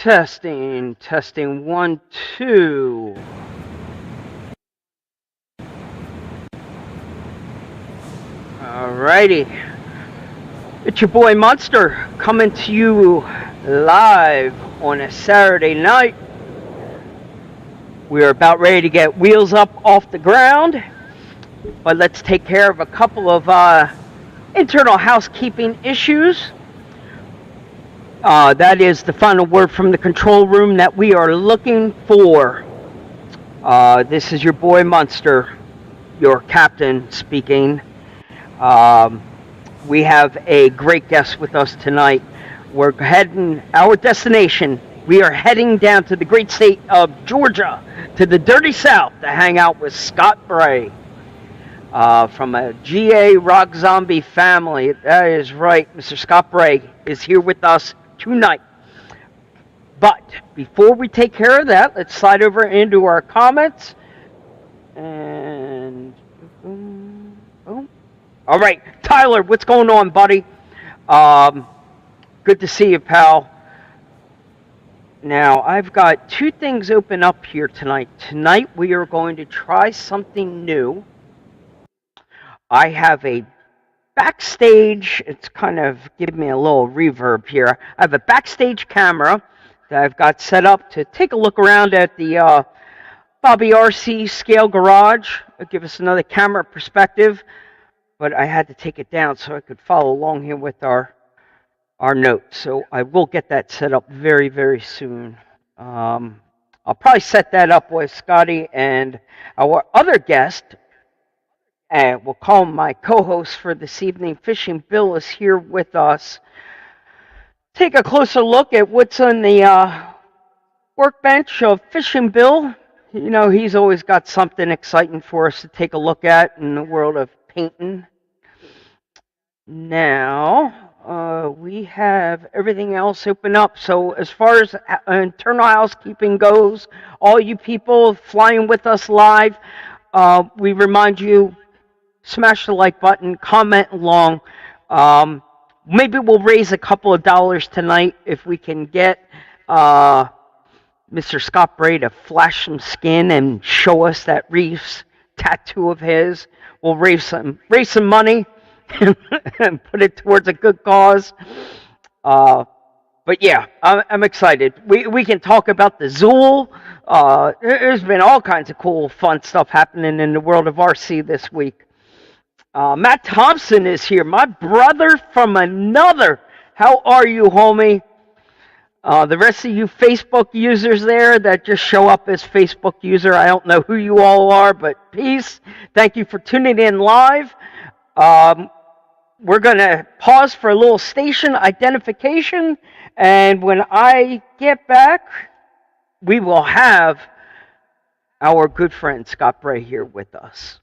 Testing, 1, 2. Alrighty. It's your boy Monster coming to you live on a Saturday night. We're about ready to get wheels up off the ground, but let's take care of a couple of internal housekeeping issues. That is the final word from the control room that we are looking for. This is your boy Monster, your captain speaking. We have a great guest with us tonight. We're heading, our destination, we are heading down to the great state of Georgia, to the dirty South, to hang out with Scott Bray from a GA Rock Zombie family. That is right, Mr. Scott Bray is here with us tonight. But before we take care of that, let's slide over into our comments. And all right, Tyler, what's going on, buddy? Good to see you, pal. Now, I've got two things open up here tonight. Tonight, we are going to try something new. I have a backstage, it's kind of giving me a little reverb here. I have a backstage camera that I've got set up to take a look around at the Bobby RC Scale Garage. It'll give us another camera perspective. But I had to take it down so I could follow along here with our notes. So I will get that set up very, very soon. I'll probably set that up with Scotty and our other guest, and we'll call him my co-host for this evening. Fishing Bill is here with us. Take a closer look at what's on the workbench of Fishing Bill. You know, he's always got something exciting for us to take a look at in the world of painting. Now, we have everything else open up. So as far as internal housekeeping goes, all you people flying with us live, we remind you, smash the like button, comment along. Maybe we'll raise a couple of dollars tonight if we can get Mr. Scott Bray to flash some skin and show us that Reefs tattoo of his. We'll raise some money and put it towards a good cause. But yeah, I'm excited. We can talk about the Zool. There's been all kinds of cool, fun stuff happening in the world of RC this week. Matt Thompson is here, my brother from another. How are you, homie? The rest of you Facebook users there that just show up as Facebook user, I don't know who you all are, but peace. Thank you for tuning in live. We're going to pause for a little station identification, and when I get back, we will have our good friend Scott Bray here with us.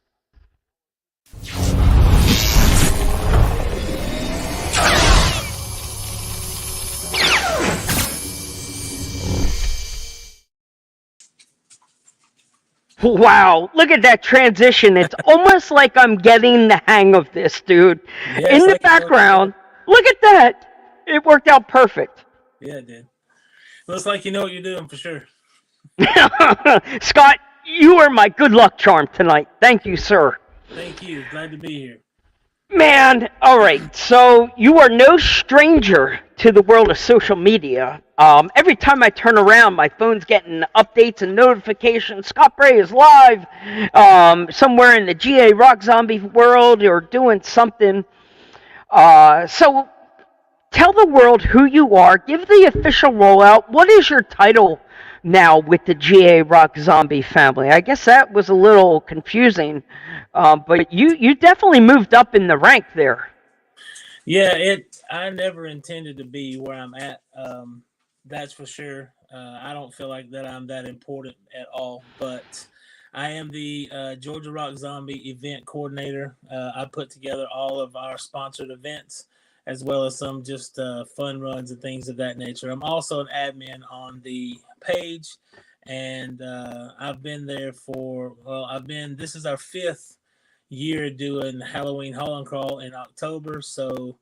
Wow, look at that transition. It's almost like I'm getting the hang of this, dude. Yeah, in the background, look at that. It worked out perfect. Yeah, it did. Looks like you know what you're doing for sure. Scott, you are my good luck charm tonight. Thank you, sir. Thank you. Glad to be here. Man, all right. So you are no stranger to the world of social media. Every time I turn around, my phone's getting updates and notifications. Scott Bray is live somewhere in the GA Rock Zombie world or doing something. So tell the world who you are. Give the official rollout. What is your title now with the GA Rock Zombie family? I guess that was a little confusing, but you definitely moved up in the rank there. Yeah, I never intended to be where I'm at. That's for sure. I don't feel like that I'm that important at all, but I am the Georgia Rock Zombie event coordinator. I put together all of our sponsored events, as well as some just fun runs and things of that nature. I'm also an admin on the page, and I've been there this is our 5th year doing Halloween Haul and Crawl in October, so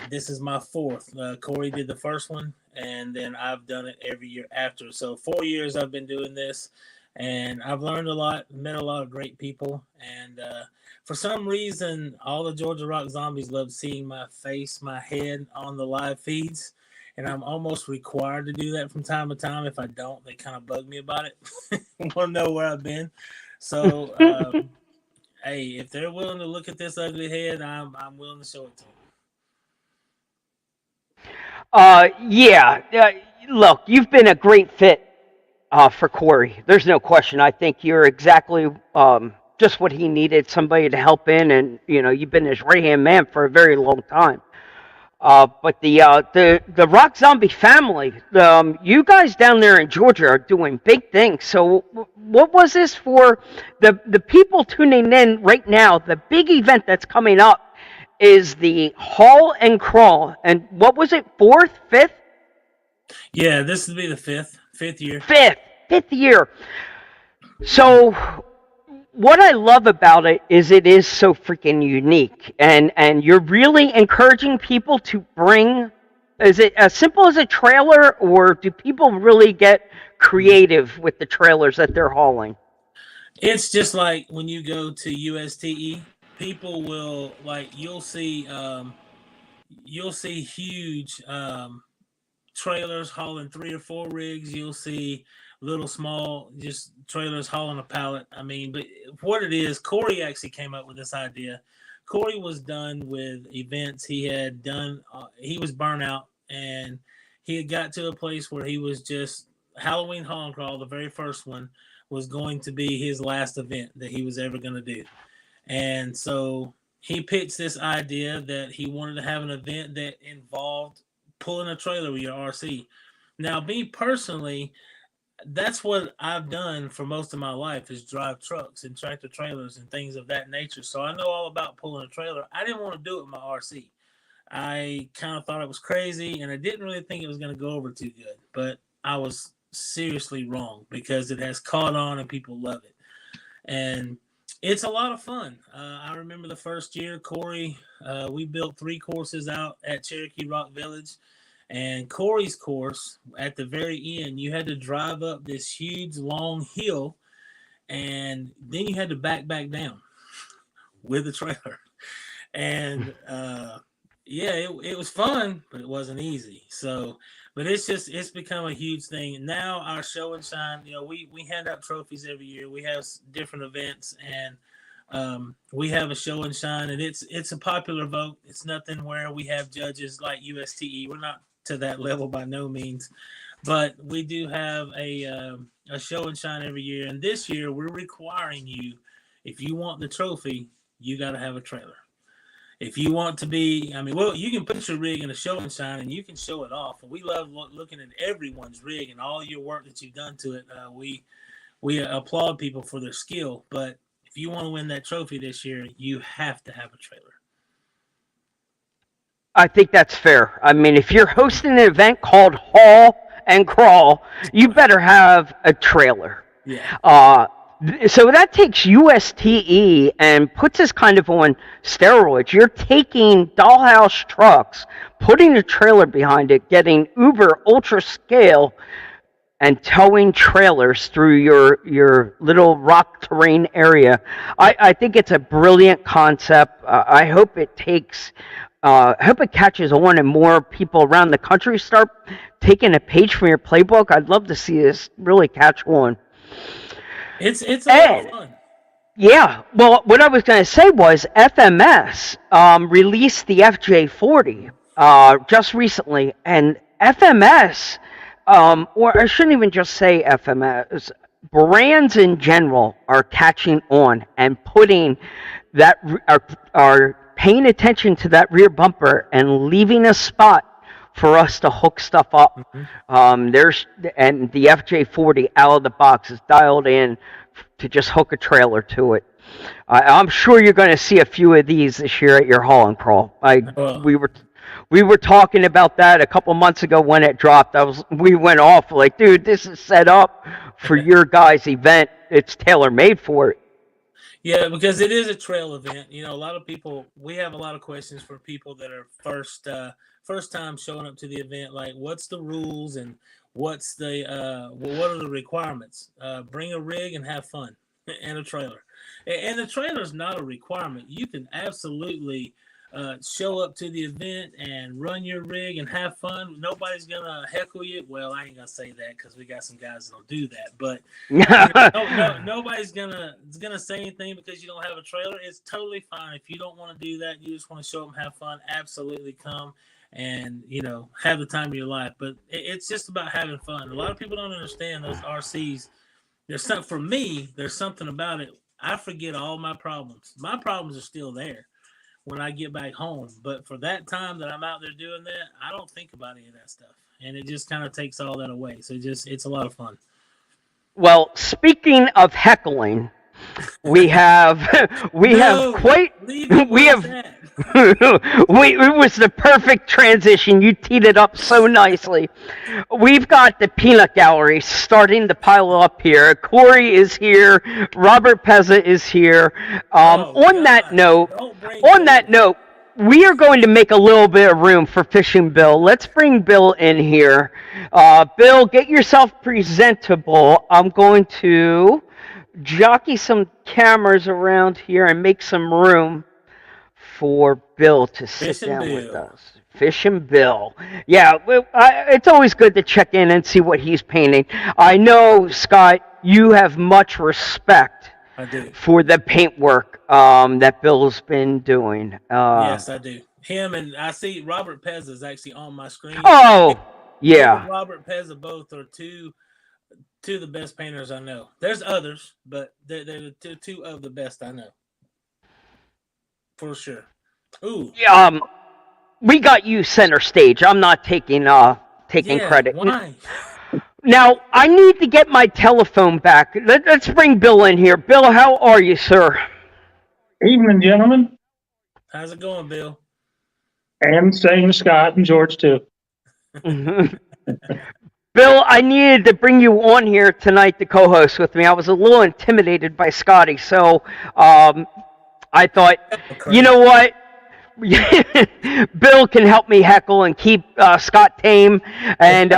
this is my 4th. Corey did the first one, and then I've done it every year after. So 4 years I've been doing this, and I've learned a lot, met a lot of great people, and for some reason, all the Georgia Rock Zombies love seeing my face, my head on the live feeds, and I'm almost required to do that from time to time. If I don't, they kind of bug me about it. Want to know where I've been. So, hey, if they're willing to look at this ugly head, I'm willing to show it to them. Yeah. Look, you've been a great fit for Corey. There's no question. I think you're exactly just what he needed, somebody to help in, and you've been his right hand man for a very long time. But the Rock Zombie family, you guys down there in Georgia are doing big things. So what was this for the people tuning in right now? The big event that's coming up is the Haul and Crawl, and what was it? Fourth, fifth? Yeah, this would be the fifth year. Fifth year. So what I love about it is so freaking unique, and you're really encouraging people to bring. Is it as simple as a trailer, or do people really get creative with the trailers that they're hauling? It's just like when you go to USTE, people will like you'll see huge trailers hauling 3 or 4 rigs. You'll see little small just trailers hauling a pallet. I mean, but what it is, Corey actually came up with this idea. Corey was done with events he had done. He was burnt out, and he had got to a place where he was just Halloween Haul and Crawl, the very first one, was going to be his last event that he was ever going to do. And so he pitched this idea that he wanted to have an event that involved pulling a trailer with your RC. Now, me personally, that's what I've done for most of my life is drive trucks and tractor trailers and things of that nature. So I know all about pulling a trailer. I didn't want to do it with my RC. I kind of thought it was crazy, and I didn't really think it was going to go over too good. But I was seriously wrong because it has caught on and people love it. And it's a lot of fun. I remember the first year, Corey, we built 3 courses out at Cherokee Rock Village. And Corey's course, at the very end, you had to drive up this huge, long hill, and then you had to back down with the trailer. And yeah, it was fun, but it wasn't easy. So, but it's become a huge thing. And now our show and shine, we hand out trophies every year. We have different events, and we have a show and shine, and it's a popular vote. It's nothing where we have judges like USTE. We're not to that level by no means, but we do have a show and shine every year. And this year we're requiring you, if you want the trophy, you got to have a trailer. If you want to be, well, you can put your rig in a show and shine and you can show it off. And we love looking at everyone's rig and all your work that you've done to it. We applaud people for their skill, but if you want to win that trophy this year, you have to have a trailer. I think that's fair. I mean, if you're hosting an event called Haul and Crawl, you better have a trailer. Yeah. So that takes USTE and puts us kind of on steroids. You're taking dollhouse trucks, putting a trailer behind it, getting uber ultra scale, and towing trailers through your little rock terrain area. I think it's a brilliant concept. I hope it catches on and more people around the country start taking a page from your playbook. I'd love to see this really catch on. It's a lot of fun. Yeah, well, what I was going to say was FMS released the FJ40 just recently, and FMS, or I shouldn't even just say FMS, brands in general are catching on and putting that are paying attention to that rear bumper and leaving a spot for us to hook stuff up. Mm-hmm. And the FJ40 out of the box is dialed in to just hook a trailer to it. I'm sure you're going to see a few of these this year at your Haul and Crawl. We were talking about that a couple months ago when it dropped. We went off like, dude, this is set up for your guys' event. It's tailor made for it. Yeah, because it is a trail event. A lot of people, we have a lot of questions for people that are first time showing up to the event, like what's the rules and what's the what are the requirements? Bring a rig and have fun, and a trailer. And the trailer is not a requirement. You can absolutely show up to the event and run your rig and have fun. Nobody's gonna heckle you. Well, I ain't gonna say that because we got some guys that'll do that. But nobody's gonna say anything because you don't have a trailer. It's totally fine if you don't want to do that. You just want to show up and have fun. Absolutely come and have the time of your life. But it's just about having fun. A lot of people don't understand those RCs. There's something for me. There's something about it. I forget all my problems. My problems are still there when I get back home. But for that time that I'm out there doing that, I don't think about any of that stuff. And it just kind of takes all that away. So it's a lot of fun. Well, speaking of heckling, we have it was the perfect transition. You teed it up so nicely. We've got the peanut gallery starting to pile up here. Corey is here. Robert Pezza is here. On that note, we are going to make a little bit of room for Fishing Bill. Let's bring Bill in here. Bill, get yourself presentable. I'm going to jockey some cameras around here and make some room for Bill to sit down with us. Fishing Bill. Yeah, it's always good to check in and see what he's painting. I know, Scott, you have much respect for the paintwork that Bill's been doing. Yes, I do. Him and I see Robert Pezza is actually on my screen. Oh, yeah. Robert Pezza both are two of the best painters I know. There's others, but they're the two of the best I know. For sure. Ooh. We got you center stage. I'm not taking credit. Why? Now, I need to get my telephone back. Let's bring Bill in here. Bill, how are you, sir? Evening, gentlemen. How's it going, Bill? And same to Scott and George, too. Bill, I needed to bring you on here tonight to co-host with me. I was a little intimidated by Scotty, so I thought, you know what? Bill can help me heckle and keep Scott tame. And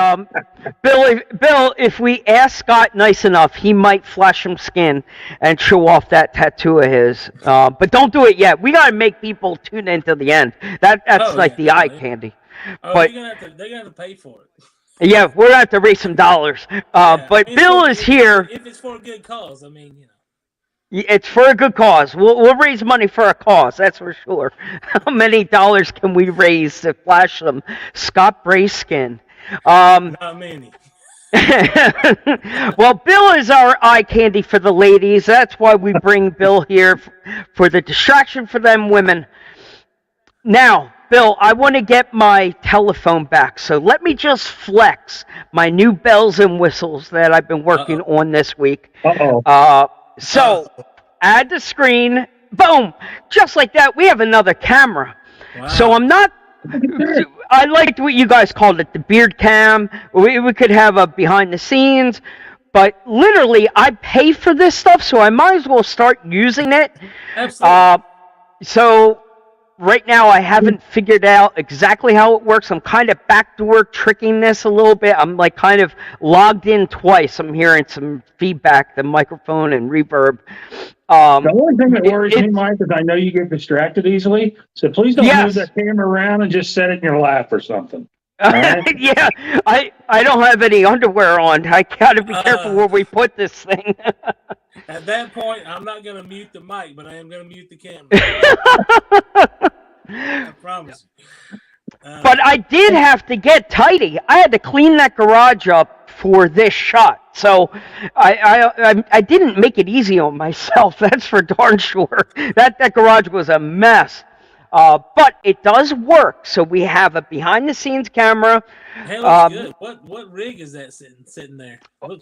Bill, if we ask Scott nice enough, he might flash some skin and show off that tattoo of his. But don't do it yet. We got to make people tune in to the end. That's the eye candy. Oh, but they're gonna have to pay for it. Yeah, we're gonna have to raise some dollars. But Bill is here. If it's for a good cause, I mean, It's for a good cause. We'll raise money for a cause, that's for sure. How many dollars can we raise to flash some Scott Bray skin? Not many. Well, Bill is our eye candy for the ladies. That's why we bring Bill here for the distraction for them women. Now, Bill, I want to get my telephone back, so let me just flex my new bells and whistles that I've been working on this week. So, add the screen, boom, just like that, we have another camera. Wow. So I liked what you guys called it, the beard cam. We could have a behind the scenes, but literally I pay for this stuff, so I might as well start using it. Absolutely. So right now I haven't figured out exactly how it works. I'm kind of backdoor tricking this a little bit. I'm like kind of logged in twice. I'm hearing some feedback, the microphone and reverb. The only thing that worries me, Mike, is I know you get distracted easily. So please don't move that camera around and just set it in your lap or something. Right? Yeah, I don't have any underwear on. I gotta be careful where we put this thing. At that point, I'm not gonna mute the mic, but I am gonna mute the camera. I promise. But I did have to get tidy. I had to clean that garage up for this shot. So I didn't make it easy on myself. That's for darn sure. That garage was a mess. But it does work. So we have a behind-the-scenes camera. Hey, looks good. What rig is that sitting there?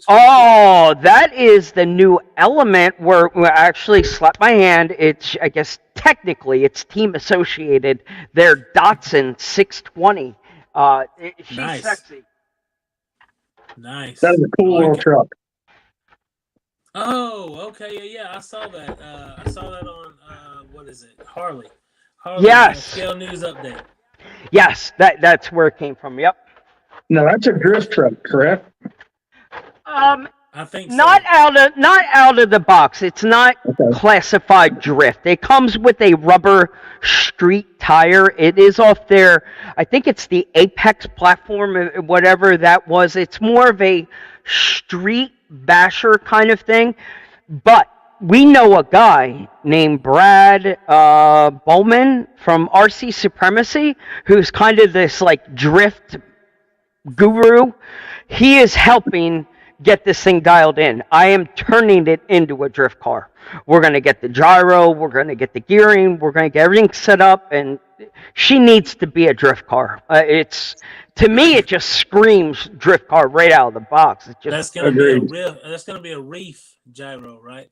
That is the new Element where I actually slapped my hand. It's, I guess, technically, it's team associated. Their Datsun 620. She's nice. Sexy. Nice. That is a cool little truck. Oh, okay, yeah, I saw that. I saw that on what is it? Harley. Yes. Scale News Update. Yes, that's where it came from. Yep. No, that's a drift truck, correct? Um, I think not so. out of the box. It's not Okay. classified drift. It comes with a rubber street tire. It is off their, I think it's the Apex platform, whatever that was. It's more of a street basher kind of thing. But we know a guy named Brad Bowman from RC Supremacy, who's kind of this like drift guru. He is helping get this thing dialed in. I am turning it into a drift car. We're going to get the gyro, we're going to get the gearing, we're going to get everything set up, and she needs to be a drift car. It's to me, it just screams drift car right out of the box. It just That's gonna be a Agreed. real. That's gonna be a reef gyro, right?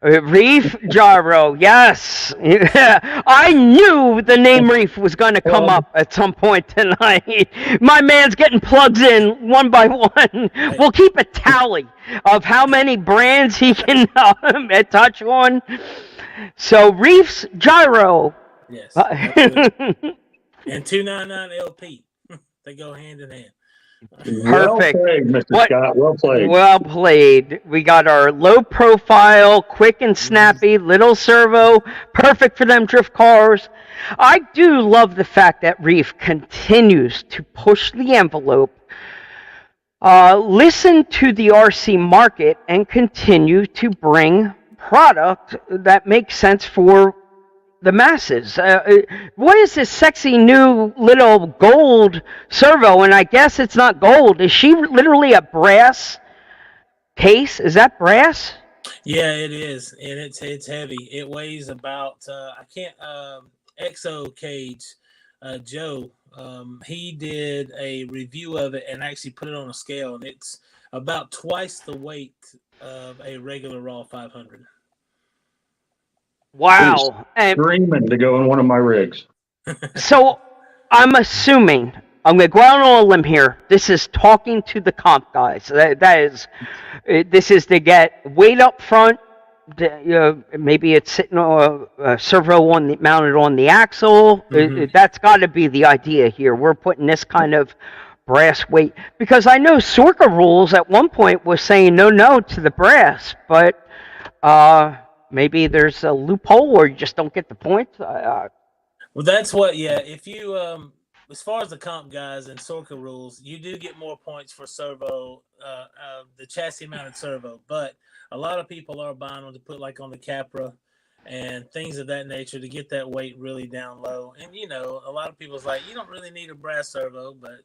Reef gyro, yes. I knew the name Reef was going to come Well, up at some point tonight. My man's getting plugs in one by one. Right. We'll keep a tally of how many brands he can touch on. So Reef's gyro. Yes, absolutely. And 299 LP, they go hand in hand. well Perfect. played, Mr. What? Scott. Well played. Well played. We got our low profile, quick and snappy, little servo, perfect for them drift cars. I do love the fact that Reef continues to push the envelope, listen to the RC market, and continue to bring product that makes sense for the masses. What is this sexy new little gold servo? And I guess it's not gold. Is she literally a brass case? Is that brass? Yeah, it is, and it's heavy. It weighs about I can't Exo Cage Joe. He did a review of it and actually put it on a scale, and it's about twice the weight of a regular Raw 500. Wow. And Dreaming to go in one of my rigs. so I'm assuming, I'm going to go out on a limb here. This is talking to the comp guys. This is to get weight up front. Maybe it's sitting on a servo mounted on the axle. That's got to be the idea here. We're putting this kind of brass weight because I know Sorka Rules at one point was saying no to the brass, but maybe there's a loophole or you just don't get the points. Well, that's what. Yeah, if you as far as the comp guys and Sorka Rules, you do get more points for servo, the chassis mounted servo, but a lot of people are buying them to put like on the Capra and things of that nature to get that weight really down low. And a lot of people's like, you don't really need a brass servo, but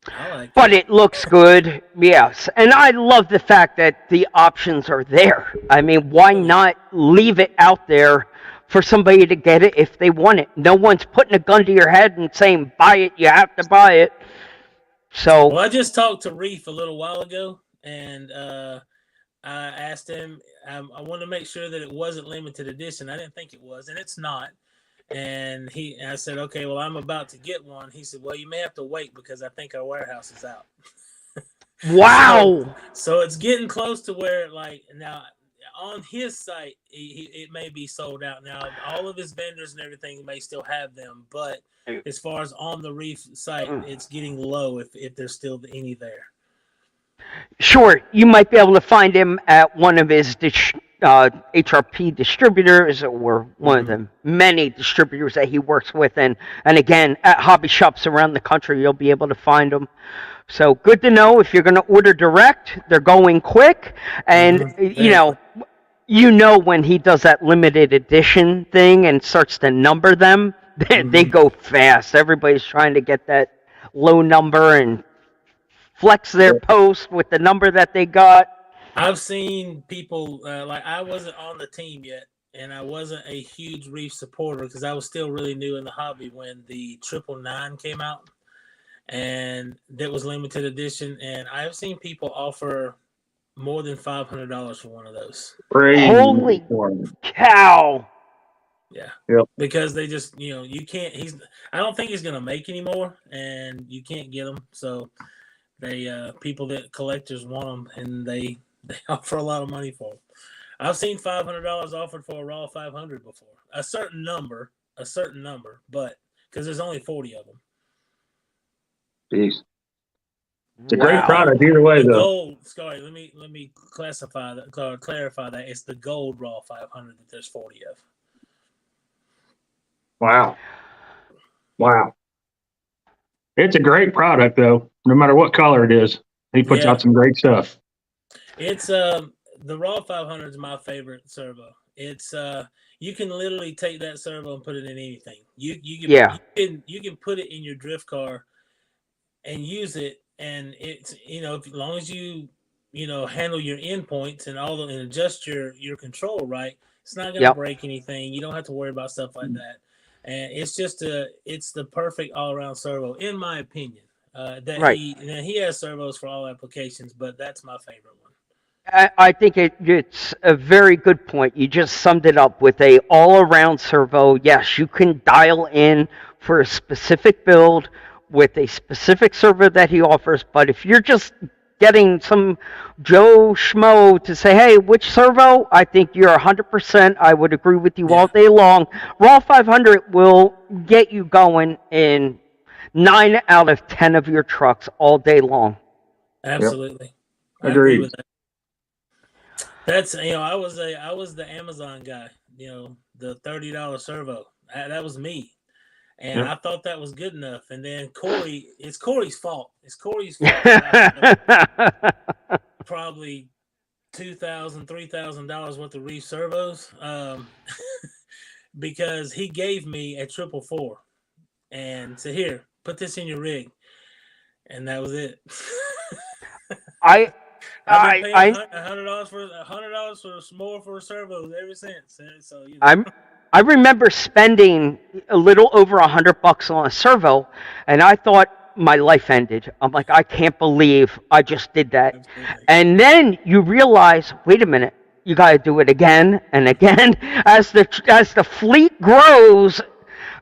I like But it looks good, yes. And I love the fact that the options are there. I mean, why not leave it out there for somebody to get it if they want it? No one's putting a gun to your head and saying, buy it, you have to buy it. So, Well, I just talked to Reef a little while ago, and I asked him, I wanted to make sure that it wasn't limited edition. I didn't think it was, and it's not. And I said, okay, well, I'm about to get one. He said, well, you may have to wait because I think our warehouse is out. wow. So it's getting close to where, like, now on his site, it may be sold out. Now, all of his vendors and everything may still have them, but as far as on the Reef site, it's getting low if there's still any there. Sure, you might be able to find him at one of his HRP distributors or one of the many distributors that he works with. And again, at hobby shops around the country, you'll be able to find them. So good to know if you're going to order direct, they're going quick. And, you know when he does that limited edition thing and starts to number them, they go fast. Everybody's trying to get that low number and flex their post with the number that they got. I've seen people like I wasn't on the team yet, and I wasn't a huge Reef supporter because I was still really new in the hobby when the 999 came out, and that was limited edition. And I've seen people offer more than $500 for one of those. Crazy. Holy cow! Yeah. Yep. Because they just, you can't. I don't think he's gonna make anymore, and you can't get them. So they people that collectors want them, and they offer a lot of money for them. I've seen $500 offered for a Raw 500 before. A certain number, but because there's only 40 of them. Jeez. It's a great product either way, the though. Gold, sorry, let me clarify that. It's the gold raw 500 that there's 40 of. Wow. It's a great product, though, no matter what color it is. He puts out some great stuff. It's the raw 500 is my favorite servo. It's you can literally take that servo and put it in anything. You can put it in your drift car and use it, and it's as long as you handle your endpoints and and adjust your control right, it's not going to break anything. You don't have to worry about stuff like that. And it's just it's the perfect all around servo, in my opinion. He has servos for all applications, but that's my favorite one. I think it's a very good point. You just summed it up with a all-around servo. Yes, you can dial in for a specific build with a specific servo that he offers, but if you're just getting some Joe Schmo to say, hey, which servo? I think you're 100%. I would agree with you all day long. Raw 500 will get you going in 9 out of 10 of your trucks all day long. Absolutely. Yep. Agreed. With that. That's I was the Amazon guy. The $30 servo. That was me. And I thought that was good enough. And then it's Corey's fault. It's Corey's fault. Probably $2,000, $3,000 worth of Reef servos, because he gave me a 444 and said, "Here, put this in your rig," and that was it. I've been paying $100 for more for servos ever since. So I remember spending a little over $100 on a servo, and I thought my life ended. I'm like, I can't believe I just did that. Absolutely. And then you realize, wait a minute, you got to do it again and again. As the fleet grows,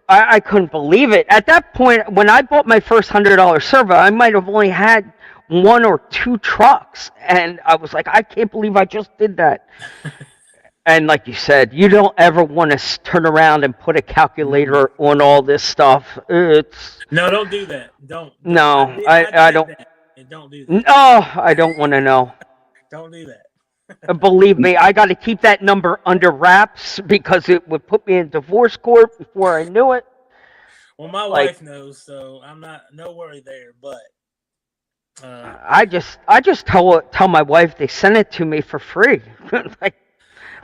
I couldn't believe it. At that point, when I bought my first $100 servo, I might have only had 1 or 2 trucks, and I was like, I can't believe I just did that. And like you said, you don't ever want to turn around and put a calculator on all this stuff. No, don't do that. Don't. No, I don't. Don't do that. No, I don't want to know. Don't do that. Believe me, I got to keep that number under wraps because it would put me in divorce court before I knew it. Well, my wife knows, so I'm no worry there. But I just tell my wife they sent it to me for free. Like,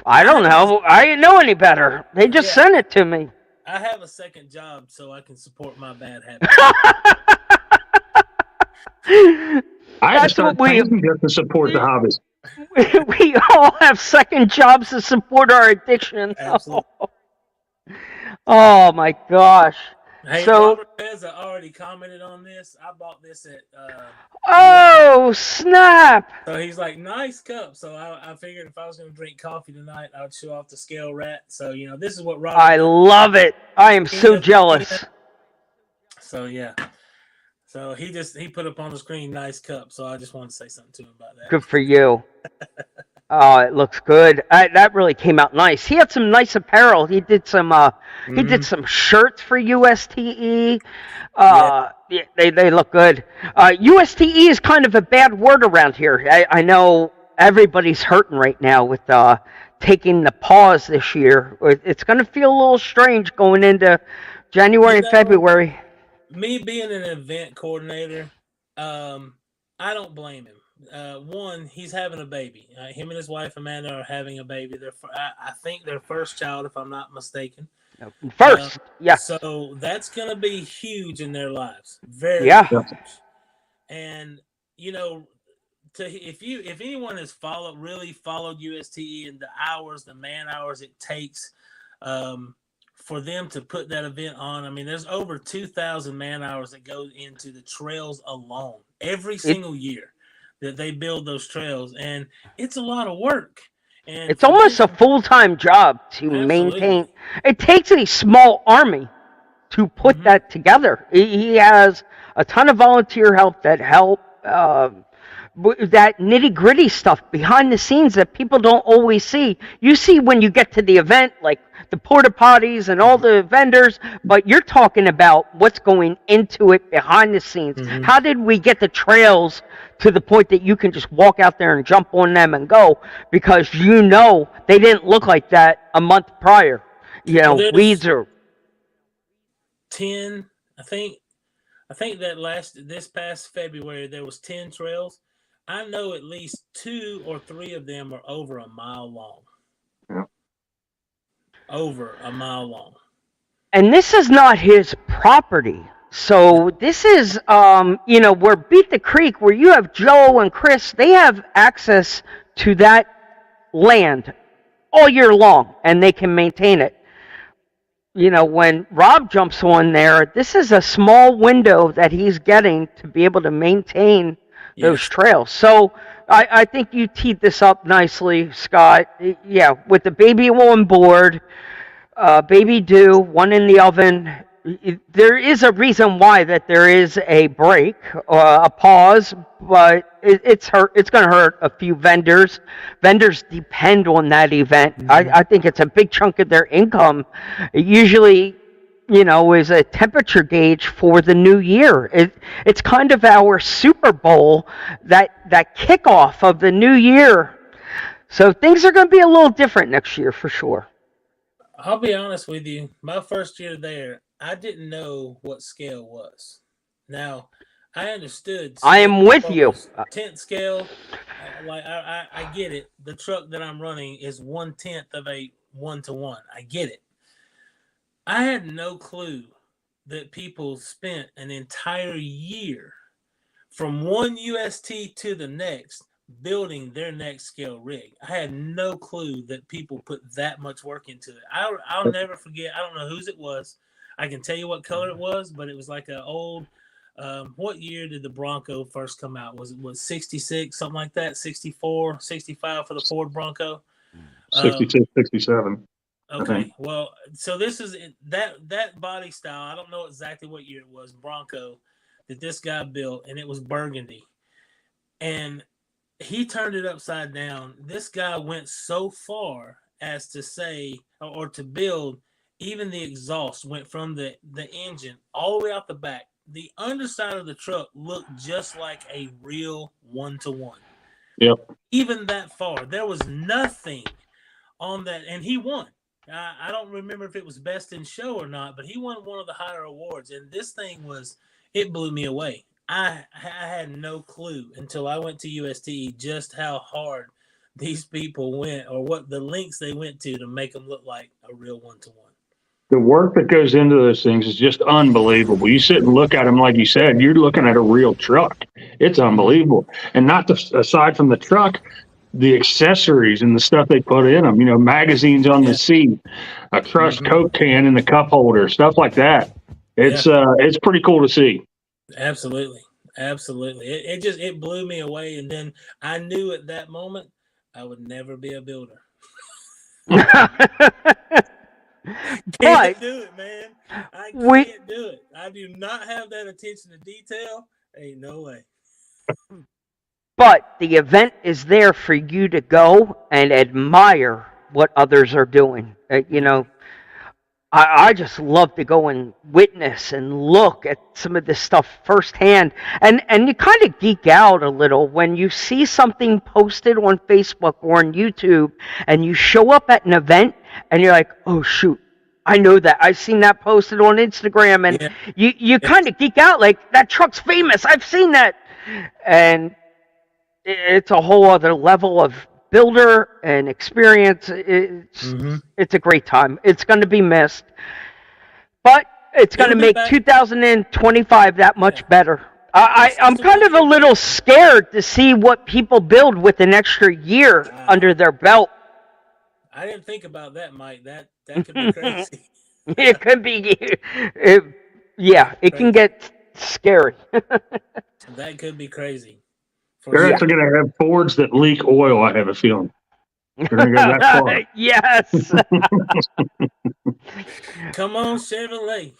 I don't know. I didn't know any better. They just sent it to me. I have a second job so I can support my bad habits. I have to start paying just to support the hobbies. We all have second jobs to support our addiction. Absolutely. Oh my gosh. Hey, so, Robert Pezza already commented on this. I bought this at oh, snap. So he's like, nice cup. So I figured if I was going to drink coffee tonight, I would show off the scale rat. So, this is what Robert... I love it. I am so jealous. So, yeah. So he put up on the screen, nice cup. So I just wanted to say something to him about that. Good for you. Oh, it looks good. That really came out nice. He had some nice apparel. He did some shirts for USTE. They look good. USTE is kind of a bad word around here. I know everybody's hurting right now with taking the pause this year. It's going to feel a little strange going into January and February. Me being an event coordinator, I don't blame him. One, he's having a baby. Him and his wife Amanda are having a baby. I think their first child, if I'm not mistaken. First, yeah. So that's going to be huge in their lives. Very huge. And if anyone has really followed USTE and the man hours it takes, for them to put that event on, I mean, there's over 2,000 man hours that go into the trails alone every single year that they build those trails, and it's a lot of work. And it's almost a full-time job to maintain. It takes a small army to put that together. He has a ton of volunteer help that help that nitty gritty stuff behind the scenes that people don't always see. You see when you get to the event, like the porta potties and all the vendors, but you're talking about what's going into it behind the scenes. Mm-hmm. How did we get the trails to the point that you can just walk out there and jump on them and go, because you know they didn't look like that a month prior. You know, Well, weeds are 10. I think that this past February there was 10 trails. I know at least 2 or 3 of them are over a mile long. Yeah. Over a mile long. And this is not his property. So this is, where Beat the Creek, where you have Joe and Chris, they have access to that land all year long, and they can maintain it. You know, when Rob jumps on there, this is a small window that he's getting to be able to maintain those trails. So I think you teed this up nicely, Scott. Yeah, with the baby on board, baby due, one in the oven. There is a reason why that there is a break, a pause, but it's going to hurt a few vendors. Vendors depend on that event. Mm-hmm. I think it's a big chunk of their income. It usually, is a temperature gauge for the new year. It's kind of our Super Bowl, that kickoff of the new year. So things are going to be a little different next year for sure. I'll be honest with you. My first year there, I didn't know what scale was. Now, I understood. I am with you. Tent scale, I get it. The truck that I'm running is 1/10 of a 1-to-1. I get it. I had no clue that people spent an entire year from one UST to the next building their next scale rig. I had no clue that people put that much work into it. I'll never forget. I don't know whose it was. I can tell you what color it was, but it was like an old. What year did the Bronco first come out? Was it 66, something like that? 64, 65 for the Ford Bronco? 66, 67. Okay, well, so this is that body style. I don't know exactly what year it was, Bronco, that this guy built, and it was burgundy. And he turned it upside down. This guy went so far as to say, or to build, even the exhaust went from the engine all the way out the back. The underside of the truck looked just like a real 1-to-1. Yep. Even that far. There was nothing on that, and he won. I don't remember if it was best in show or not, but he won one of the higher awards, and this thing it blew me away. I had no clue until I went to UST just how hard these people went, or what the lengths they went to make them look like a real 1-to-1. The work that goes into those things is just unbelievable. You sit and look at them, like you said, you're looking at a real truck. It's unbelievable. And not aside from the truck, the accessories and the stuff they put in them, magazines on the seat, a crushed Coke can in the cup holder, stuff like that. It's pretty cool to see. Absolutely. It blew me away. And then I knew at that moment I would never be a builder. Can't do it, man. I can't do it. I do not have that attention to detail. Ain't no way. But the event is there for you to go and admire what others are doing. I just love to go and witness and look at some of this stuff firsthand. And you kind of geek out a little when you see something posted on Facebook or on YouTube and you show up at an event and you're like, oh, shoot, I know that. I've seen that posted on Instagram. And you kind of geek out like, that truck's famous. I've seen that. And it's a whole other level of builder and experience. It's a great time. It's going to be missed, but it's going to make 2025 that much better. I'm kind of a little scared to see what people build with an extra year under their belt. I didn't think about that, Mike. That could be crazy. It could be. It can get scary. That could be crazy. They're actually going to have Fords that leak oil, I have a feeling. They're going to go that far. Yes. Come on, Chevrolet.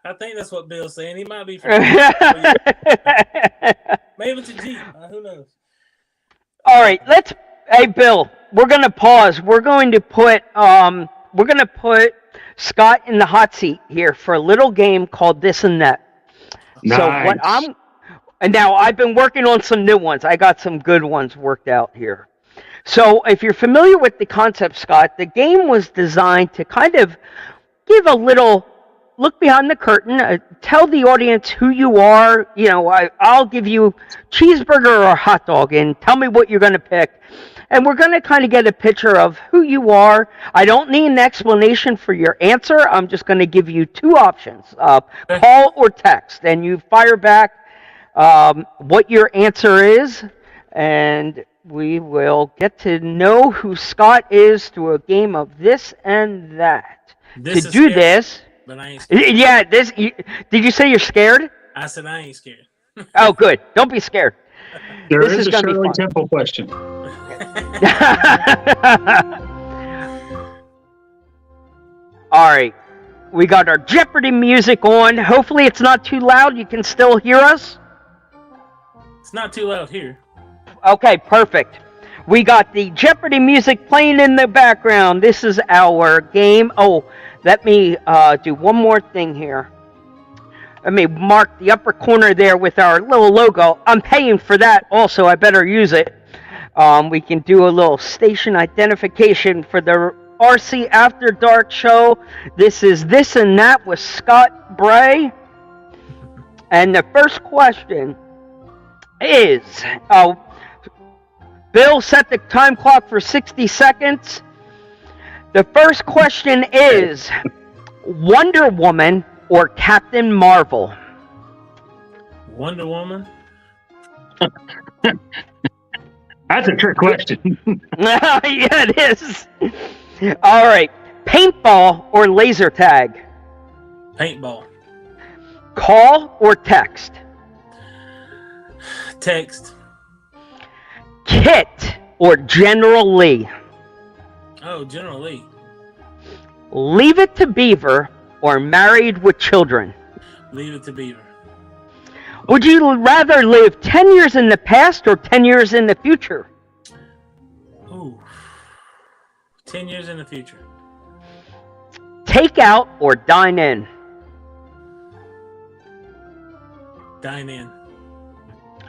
I think that's what Bill's saying. He might be from maybe Maybe it's a Jeep. Who knows? All right, hey, Bill, we're going to pause. We're going to put Scott in the hot seat here for a little game called This and That. Nice. And now I've been working on some new ones. I got some good ones worked out here. So if you're familiar with the concept, Scott, the game was designed to kind of give a little look behind the curtain, tell the audience who you are. You know, I'll give you cheeseburger or a hot dog and tell me what you're going to pick. And we're going to kind of get a picture of who you are. I don't need an explanation for your answer. I'm just going to give you two options, call or text. And you fire back what your answer is, and we will get to know who Scott is through a game of This and That. This to is do scary, this, but I ain't scared. yeah, did you say you're scared? I said I ain't scared. Oh, good. Don't be scared. There This is is a gonna be Shirley fun. Temple question. All right. We got our Jeopardy music on. Hopefully it's not too loud. You can still hear us. It's not too loud here. Okay, perfect. We got the Jeopardy music playing in the background. This is our game. Oh, let me do one more thing here. Let me mark the upper corner there with our little logo. I'm paying for that also. I better use it. We can do a little station identification for the RC After Dark show. This is This and That with Scott Bray. And the first question is, Bill set the time clock for 60 seconds. The first question is Wonder Woman or Captain Marvel? Wonder Woman. That's a trick question. Yeah, it is. All right. Paintball or laser tag? Paintball. Call or text? Text. Kit or General Lee? Oh, General Lee. Leave It to Beaver or Married with Children? Leave It to Beaver. Would you rather live 10 years in the past or 10 years in the future? Ooh. 10 years in the future. Take out or dine in? Dine in.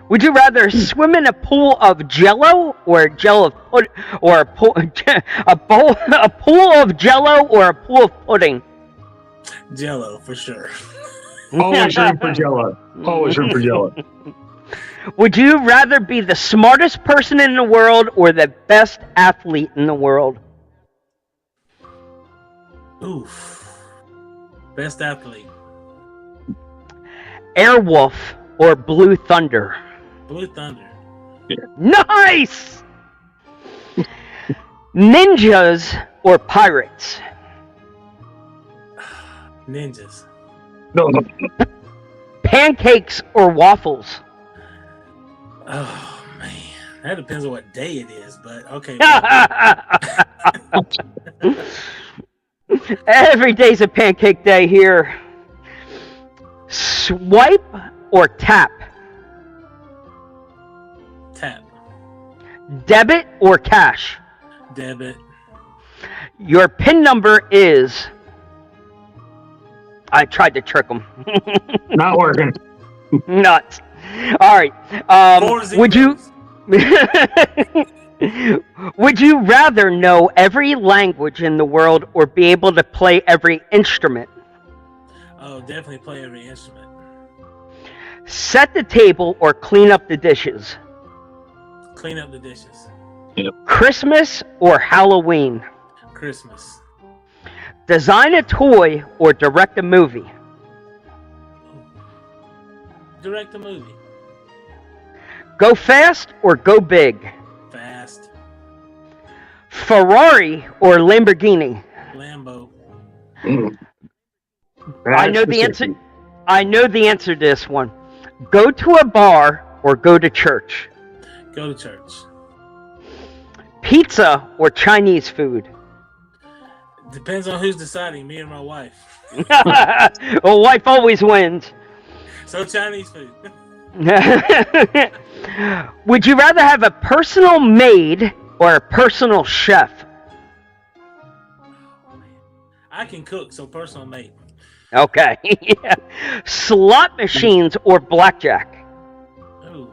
Would you rather swim in a pool of Jello or a pool of Jello or a pool of pudding? Jello, for sure. Always room for Jello. Always room for Jello. Would you rather be the smartest person in the world or the best athlete in the world? Oof. Best athlete. Airwolf or Blue Thunder? Blue Thunder. Nice! Ninjas or pirates? Ninjas. No. Pancakes or waffles? Oh, man. That depends on what day it is, but okay. Every day's a pancake day here. Swipe or tap? Tap. Debit or cash? Debit. Your PIN number is... I tried to trick them. Not working. Nuts. All right. Would you... Would you rather know every language in the world or be able to play every instrument? Oh, definitely play every instrument. Set the table or clean up the dishes? Clean up the dishes. Christmas or Halloween? Christmas. Design a toy or direct a movie? Direct a movie. Go fast or go big? Fast. Ferrari or Lamborghini? Lambo. I know the answer. I know the answer to this one. Go to a bar or go to church? Go to church. Pizza or Chinese food? Depends on who's deciding, me or my wife. Well, wife always wins. So Chinese food. Would you rather have a personal maid or a personal chef? I can cook, so personal mate. Okay. Yeah. Slot machines or blackjack? Ooh.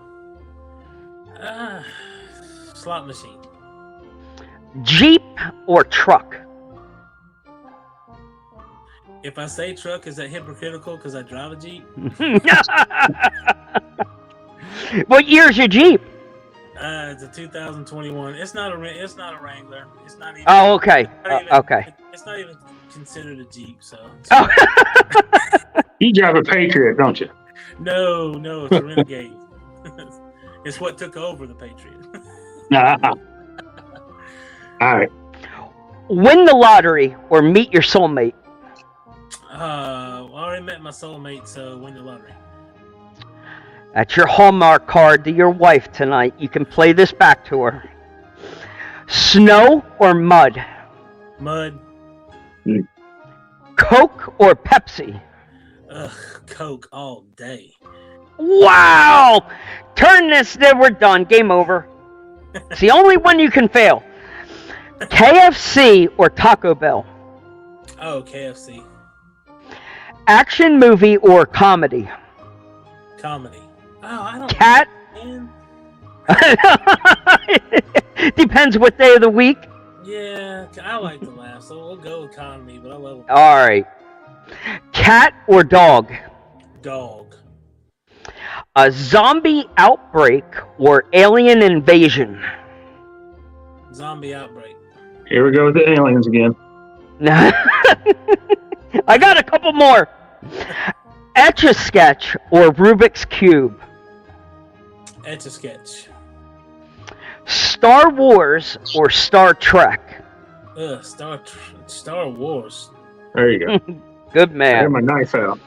Uh, Slot machine. Jeep or truck? If I say truck, is that hypocritical because I drive a Jeep? What year's your Jeep? It's a 2021. It's not a Wrangler. It's not even. Oh, okay. Okay. It's not even considered a Jeep. So. Oh. You drive a Patriot, don't you? No, it's a Renegade. It's what took over the Patriot. Nah. All right. Win the lottery or meet your soulmate? I already met my soulmate, so win the lottery. That's your Hallmark card to your wife tonight. You can play this back to her. Snow or mud? Mud. Coke or Pepsi? Ugh, Coke all day. Wow! Turn this, then we're done. Game over. It's the only one you can fail. KFC or Taco Bell? Oh, KFC. Action movie or comedy? Comedy. Oh, I don't Cat? know, man. Depends what day of the week. Yeah, I like to laugh, so we'll go economy, but I love Alright. Cat or dog? dog. A zombie outbreak or alien invasion? Zombie outbreak. Here we go with the aliens again. I got a couple more. Etch-a-Sketch or Rubik's Cube? Etch-a-Sketch. Star Wars or Star Trek? Ugh, Star Wars. There you go. Good I man. have my knife out.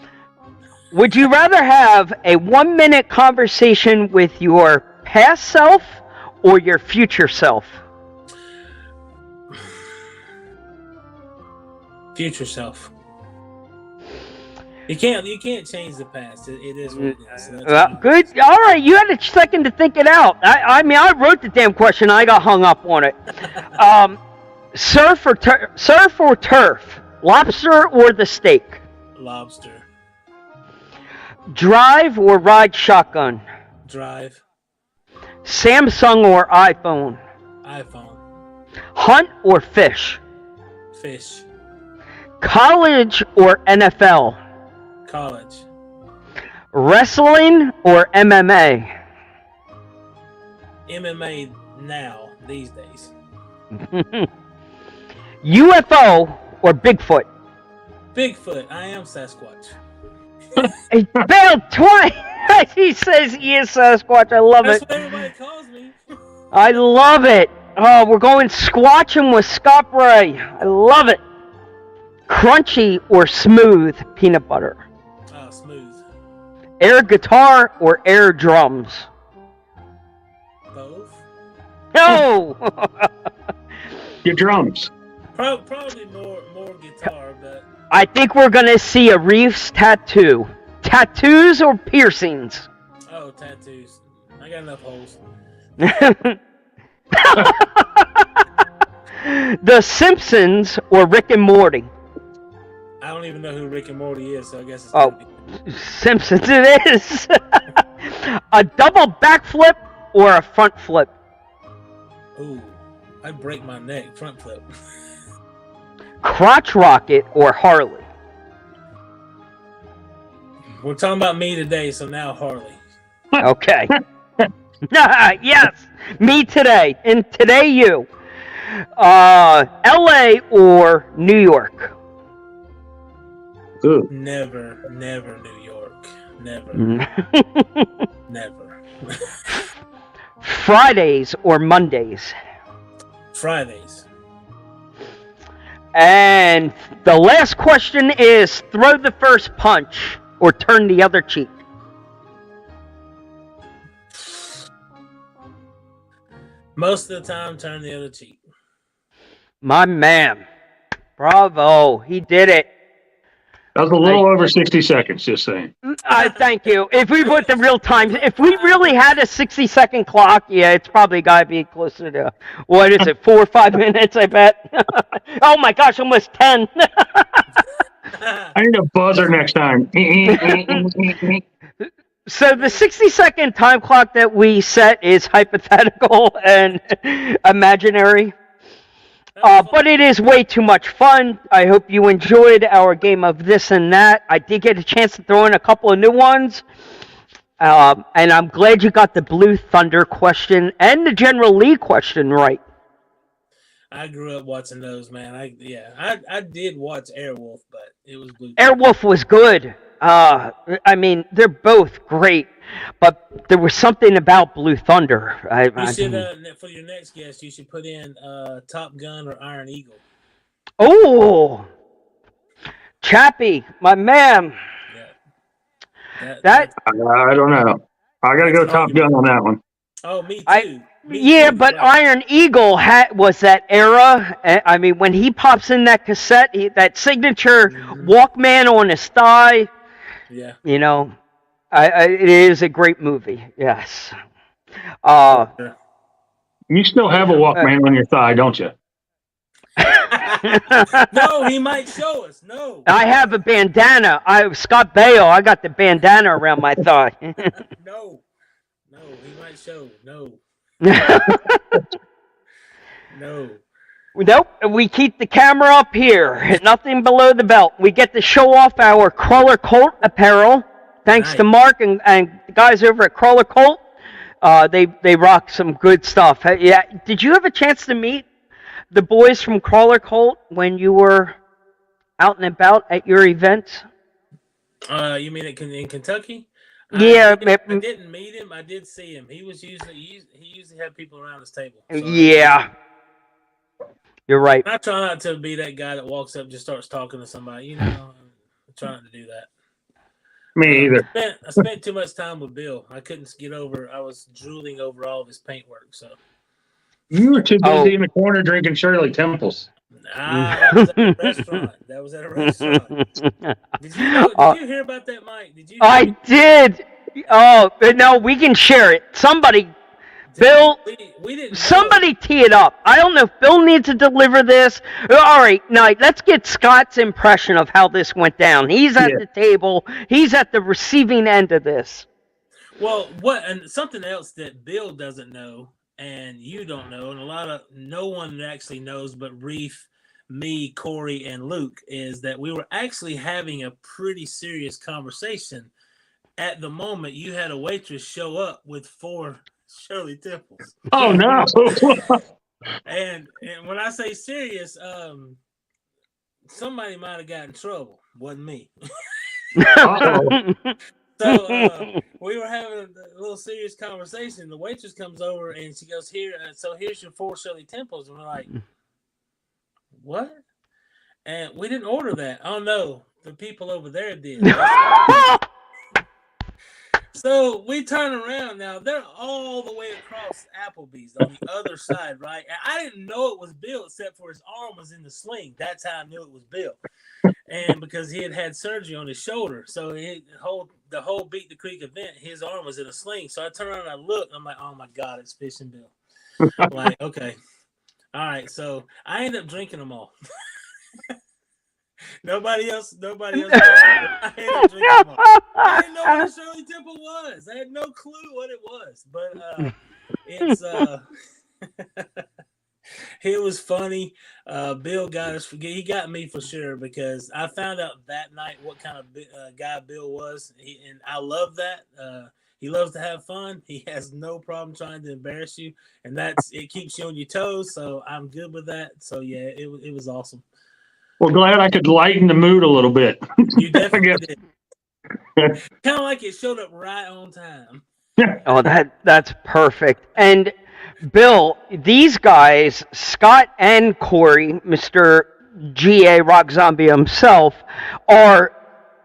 Would you rather have a 1-minute conversation with your past self or your future self? Future self. You can't change the past. It is what it is. So that's Good. All right. You had a second to think it out. I mean, I wrote the damn question. I got hung up on it. Surf or turf? Lobster or the steak? Lobster. Drive or ride shotgun? Drive. Samsung or iPhone? iPhone. Hunt or fish? Fish. College or NFL? College. Wrestling or MMA? MMA now, these days. UFO or Bigfoot? Bigfoot. I am Sasquatch. He failed twice. He says he is Sasquatch. I love That's it. what everybody calls me. I love it. Oh, we're going squatching with Scott Bray. I love it. Crunchy or smooth peanut butter? Smooth. Air guitar or air drums? Both. No! Your drums. Probably more guitar, but I think we're going to see a Reeves tattoo. Tattoos or piercings? oh, tattoos. I got enough holes. The Simpsons or Rick and Morty? I don't even know who Rick and Morty is, so I guess it's Oh. gotta be. Simpsons it is. A double backflip or a front flip? Ooh, I'd break my neck. Front flip. Crotch rocket or Harley? We're talking about me today, so now Harley. Okay. Yes, me today, and today you. LA or New York? Ooh. Never New York. Never. Never. Fridays or Mondays? Fridays. And the last question is throw the first punch or turn the other cheek. Most of the time, turn the other cheek. My man. Bravo. He did it. That was a little over 60 seconds, just saying. Thank you. If we put the real time, if we really had a 60-second clock, yeah, it's probably got to be closer to, what is it, 4 or 5 minutes, I bet. Oh my gosh, almost 10. I need a buzzer next time. So the 60-second time clock that we set is hypothetical and imaginary. But it is way too much fun. I hope you enjoyed our game of this and that. I did get a chance to throw in a couple of new ones. And I'm glad you got the Blue Thunder question and the General Lee question right. I grew up watching those, man. I did watch Airwolf, but it was Blue. Airwolf was good. I mean, they're both great, but there was something about Blue Thunder. You should, for your next guest, you should put in Top Gun or Iron Eagle. Oh, Chappie, my man. Yeah. I don't know. I got to go Top Gun on that one. Oh, me too. But Iron Eagle was that era. I mean, when he pops in that cassette, that signature Walkman on his thigh. Yeah. You know, it is a great movie. Yes. You still have a Walkman on your thigh, don't you? No, he might show us. No. I have a bandana. Scott Baio. I got the bandana around my thigh. No, he might show. No. No. Nope. We keep the camera up here. Nothing below the belt. We get to show off our Crawler Colt apparel. Thanks to Mark and the guys over at Crawler Colt. They rock some good stuff. Yeah. Did you have a chance to meet the boys from Crawler Colt when you were out and about at your events? You mean in Kentucky? Yeah, I didn't meet him. I did see him. He usually had people around his table. So yeah, you're right. I try not to be that guy that walks up and just starts talking to somebody. You know, I'm trying to do that. Me either. I spent too much time with Bill. I couldn't get over. I was drooling over all of his paintwork. So you were too busy in the corner drinking Shirley Temples. That was at a restaurant. Did you hear about that, Mike? I did. Oh, no, we can share it. Somebody, Bill, we didn't somebody tee it up. I don't know if Bill needs to deliver this. All right, now let's get Scott's impression of how this went down. He's at the table. He's at the receiving end of this. Well, and something else that Bill doesn't know and you don't know, and no one actually knows but Reef, me, Corey, and Luke, is that we were actually having a pretty serious conversation. At the moment, you had a waitress show up with 4 Shirley Temples. Oh no! and when I say serious, somebody might have got in trouble. Wasn't me. So we were having a little serious conversation. The waitress comes over and she goes, "Here, so here's your 4 Shirley Temples." And we're like, "What?" And we didn't order that. Oh no, the people over there did. So we turn around now. They're all the way across Applebee's on the other side, right? And I didn't know it was Bill except for his arm was in the sling. That's how I knew it was Bill. And because he had surgery on his shoulder. So the whole Beat the Creek event, his arm was in a sling. So I turn around and I look. I'm like, oh my God, it's Fishing Bill. I'm like, okay. All right. So I ended up drinking them all. Nobody else. I ended up drinking them all. I didn't know what a Shirley Temple was. I had no clue what it was. But it was funny. Bill got us. He got me for sure because I found out that night what kind of guy Bill was, and I love that. He loves to have fun. He has no problem trying to embarrass you, and it keeps you on your toes. So I'm good with that. So yeah, it was awesome. Well, glad I could lighten the mood a little bit. You definitely did. Kind of like it showed up right on time. Oh, that's perfect. And Bill, these guys, Scott and Corey, Mr. G.A. Rock Zombie himself, are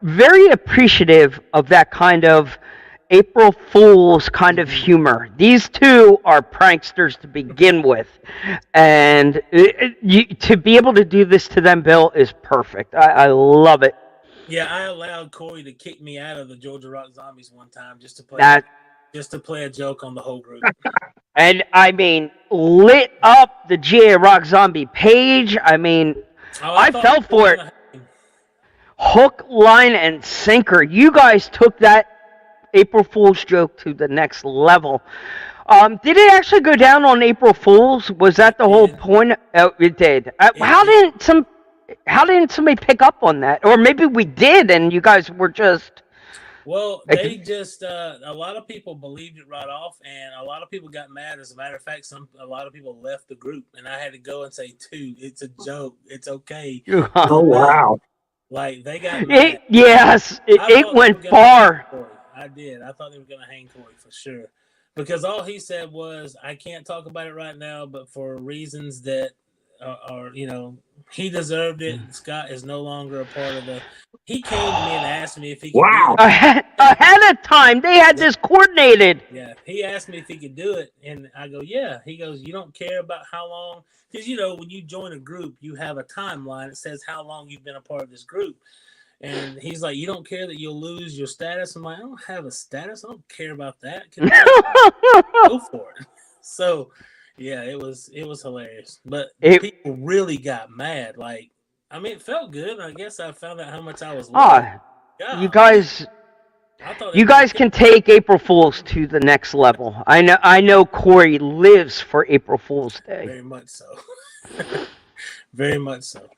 very appreciative of that kind of April Fool's kind of humor. These two are pranksters to begin with. And to be able to do this to them, Bill, is perfect. I love it. Yeah, I allowed Corey to kick me out of the Georgia Rock Zombies one time just to play a joke on the whole group. And I mean, lit up the GA Rock Zombie page. I mean, I fell for it. Hook, line, and sinker. You guys took that April Fool's joke to the next level. Did it actually go down on April Fool's? Was that the whole point? Oh, it did. How didn't somebody pick up on that? Or maybe we did, and you guys were just. Well, they just a lot of people believed it right off, and a lot of people got mad. As a matter of fact, a lot of people left the group, and I had to go and say, "Dude, it's a joke. It's okay." Oh wow! Like they got mad. It went far. I did. I thought they were going to hang Corey for sure, because all he said was, "I can't talk about it right now, but for reasons that are he deserved it." Scott is no longer a part of the. He came to me and asked me if he could do it. Ahead of time. They had this coordinated. Yeah, he asked me if he could do it, and I go, yeah. He goes, you don't care about how long, because when you join a group, you have a timeline. It says how long you've been a part of this group, and he's like, you don't care that you'll lose your status. I'm like, I don't have a status. I don't care about that. Go for it. So, yeah, it was hilarious, but people really got mad. Like, I mean, it felt good. I guess I found out how much I was loved. You guys can take April Fool's to the next level. I know Corey lives for April Fool's Day. Very much so. Very much so.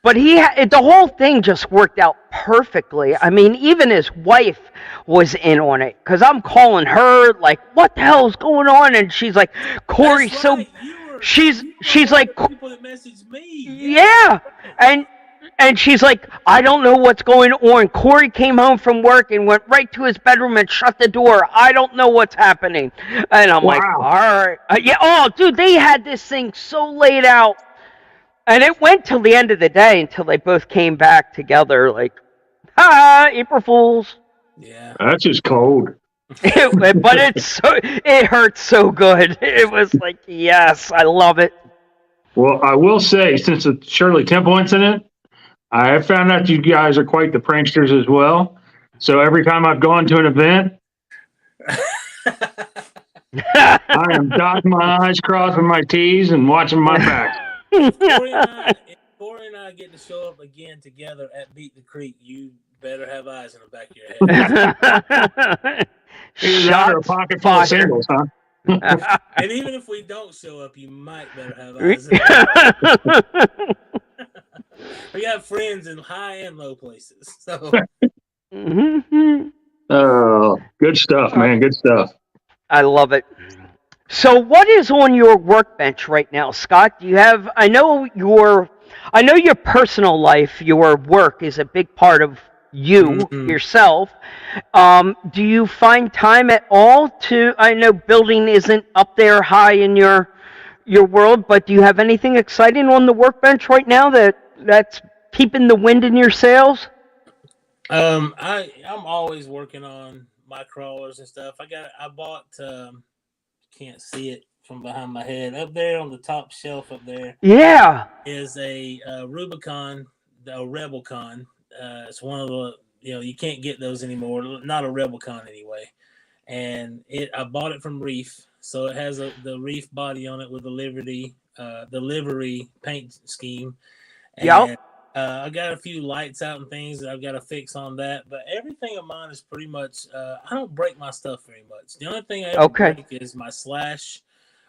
But the whole thing just worked out perfectly. I mean, even his wife was in on it, because I'm calling her like, "What the hell is going on?" And she's like, "Corey, she's like, people that messaged me. Yeah, and she's like, "I don't know what's going on. Corey came home from work and went right to his bedroom and shut the door. I don't know what's happening." And I'm like, "All right, yeah." Oh, dude, they had this thing so laid out, and it went till the end of the day until they both came back together. Like, April Fools. Yeah, that's just cold. But it hurts so good. It was like, yes, I love it. Well, I will say, since the Shirley Temple incident, I have found out you guys are quite the pranksters as well. So every time I've gone to an event, I am dotting my I's, crossing my T's, and watching my back. If Corey and I get to show up again together at Beat the Creek, you better have eyes in the back of your head. Shot a pocket full of singles, huh? And even if we don't show up, you might better have eyes in the back. We got friends in high and low places. So. Oh, good stuff, man. Good stuff. I love it. So what is on your workbench right now, Scott? Do you have, I know your personal life, your work is a big part of you, yourself. Do you find time at all I know building isn't up there high in your world, but do you have anything exciting on the workbench right now that's keeping the wind in your sails? I'm always working on my crawlers and stuff. I bought can't see it from behind my head. Up there on the top shelf up there. Yeah. Is a Rubicon, a Rebelcon. It's one of the, you can't get those anymore. Not a Rebelcon anyway. And I bought it from Reef. So it has the Reef body on it with the livery paint scheme. And, I got a few lights out and things that I've got to fix on that, but everything of mine is pretty much. I don't break my stuff very much. The only thing I ever break is my slash,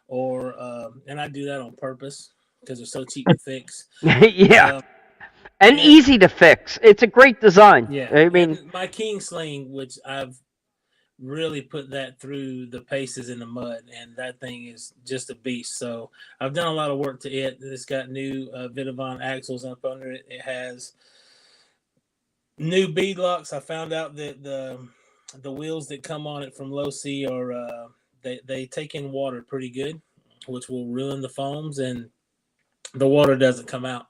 and I do that on purpose because they're so cheap to fix. And easy to fix. It's a great design. Yeah, I mean, and my King Sling, which I've really put that through the paces in the mud, and that thing is just a beast. So I've done a lot of work to it. It's got new Vitavon axles up under it. It has new bead locks. I found out that the wheels that come on it from Low C are they take in water pretty good, which will ruin the foams, and the water doesn't come out.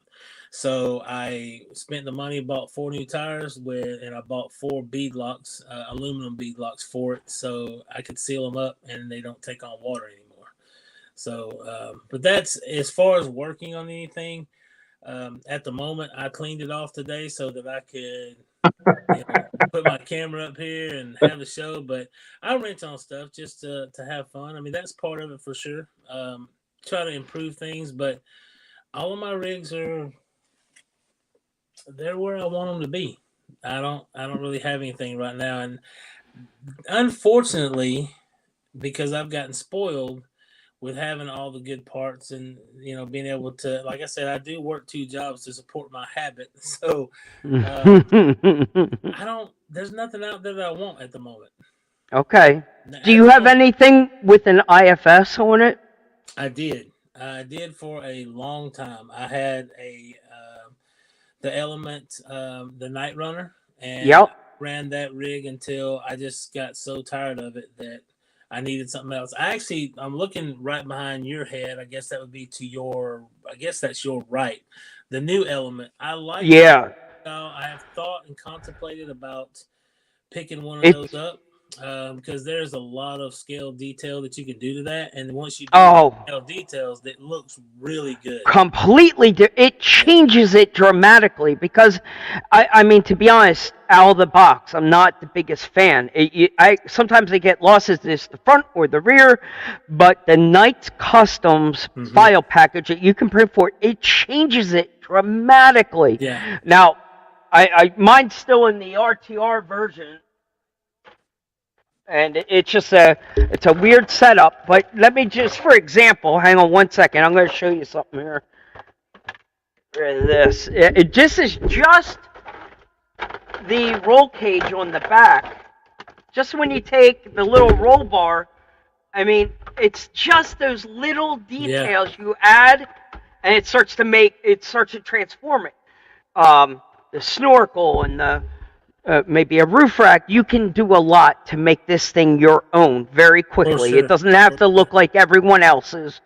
So I spent the money, bought 4 new tires and I bought 4 bead locks, aluminum bead locks for it, so I could seal them up and they don't take on water anymore. So, but that's as far as working on anything. At the moment, I cleaned it off today so that I could put my camera up here and have a show. But I rent on stuff just to have fun. I mean, that's part of it for sure. Try to improve things, but all of my rigs they're where I want them to be. I don't really have anything right now, and unfortunately, because I've gotten spoiled with having all the good parts and being able to, like I said, I do work 2 jobs to support my habit. So I don't. There's nothing out there that I want at the moment. Okay. Do At you the have moment, anything with an IFS on it? I did. I did for a long time. I had the Element, the Night Runner, and I Yep. ran that rig until I just got so tired of it that I needed something else. I'm looking right behind your head. I guess that would be to your. I guess that's your right. The new Element. I like that. Yeah. I have thought and contemplated about picking one of those It's up because there's a lot of scale detail that you can do to that, and once you do the oh, scale details, it looks really good. completely it Yeah. changes it dramatically because I mean, to be honest, out of the box, I'm not the biggest fan. I sometimes I get lost as this the front or the rear, but the Knights Customs Mm-hmm. file package that you can print for it changes it dramatically. Yeah. Now, mine's still in the RTR version, and it's a weird setup. But let me just, for example, hang on 1 second. I'm going to show you something here. This it just is just the roll cage on the back. Just when you take the little roll bar, I mean, it's just those little Yeah. details you add, and it starts to transform it. The snorkel and the maybe a roof rack, you can do a lot to make this thing your own very For quickly. It sure. doesn't have to look like everyone else's,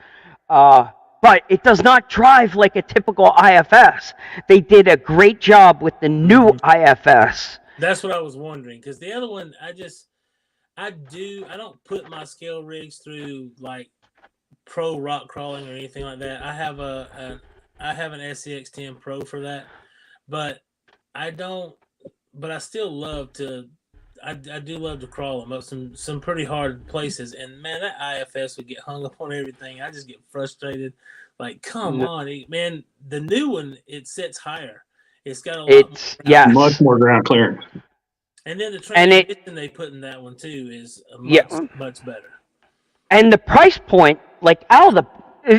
but it does not drive like a typical IFS. They did a great job with the new IFS. That's what I was wondering because the other one, I don't put my scale rigs through like pro rock crawling or anything like that. I have an SCX10 Pro for that, but I don't. But I still love to. I do love to crawl them up some pretty hard places, and man, that IFS would get hung up on everything. I just get frustrated. Like, come on, man! The new one, it sits higher. It's got a lot more It's ground, Much yes, more ground clearance. and then the and transmission they put in that one too is yeah, much better. and the price point, like out of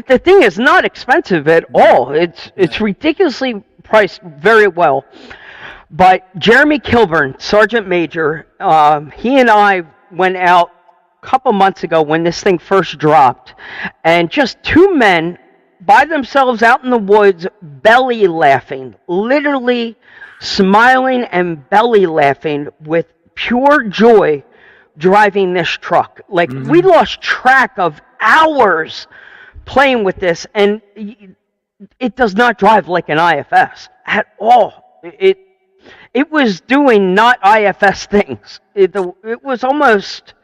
the thing is not expensive at all. It's ridiculously priced very well. But Jeremy Kilburn, Sergeant Major, he and I went out a couple months ago when this thing first dropped, and just 2 men by themselves out in the woods, belly laughing, literally smiling and belly laughing with pure joy driving this truck. Like, we lost track of hours playing with this, and it does not drive like an IFS at all. It was doing not IFS things. It was almost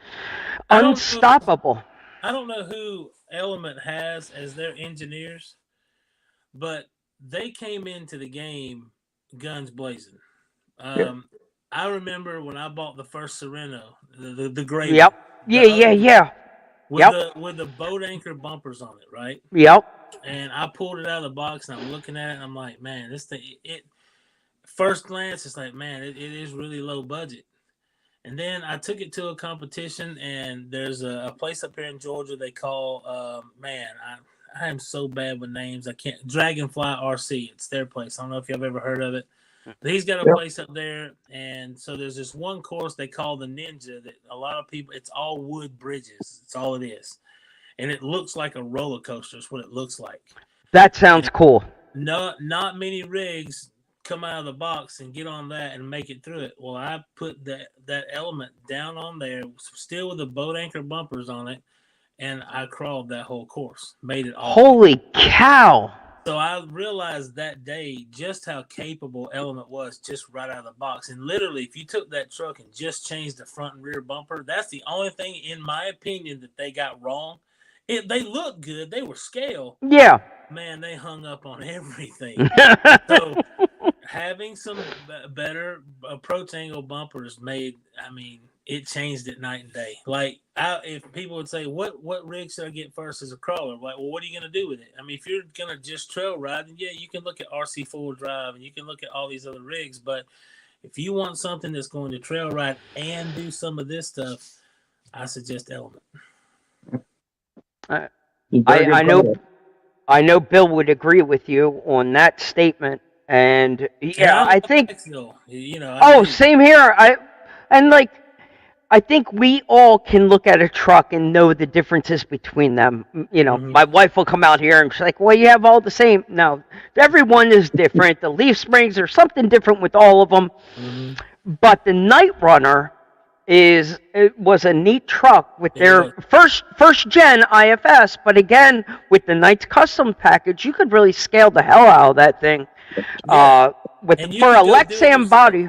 I don't know. unstoppable. I don't know who Element has as their engineers, but they came into the game guns blazing. I remember when I bought the first Sereno, the gray Yep. one, Yeah, the yeah, ugly, yeah. Yep. with the boat anchor bumpers on it, right? Yep. And I pulled it out of the box and I'm looking at it and I'm like, man, this thing, it first glance, it's like, man, it is really low budget. And then I took it to a competition, and there's a place up here in Georgia they call, man, I am so bad with names. I can't. Dragonfly RC. It's their place. I don't know if you've ever heard of it. But he's got a place up there, and so there's this one course they call the Ninja that a lot of people. It's all wood bridges. It's all it is, and it looks like a roller coaster. Is what it looks like. That sounds cool. Not many rigs come out of the box and get on that and make it through it. Well, I put that Element down on there, still with the boat anchor bumpers on it, and I crawled that whole course, made it all. Holy cow! So I realized that day just how capable Element was just right out of the box. And literally, if you took that truck and just changed the front and rear bumper, that's the only thing, in my opinion, that they got wrong They looked good. They were scale. Yeah. Man, they hung up on everything. So having some better approach angle bumpers made, I mean, it changed it night and day. Like, if people would say, what rig should I get first as a crawler? Like, well, what are you going to do with it? I mean, if you're going to just trail ride, then yeah, you can look at RC full drive and you can look at all these other rigs. But if you want something that's going to trail ride and do some of this stuff, I suggest Element. I know Bill would agree with you on that statement, and yeah, I think. Same here. I think we all can look at a truck and know the differences between them. My wife will come out here and she's like, "Well, you have all the same." No, everyone is different. The leaf springs are something different with all of them, but the Night Runner was a neat truck with their first gen IFS, but again with the Knights custom package, you could really scale the hell out of that thing. For a Lexan body.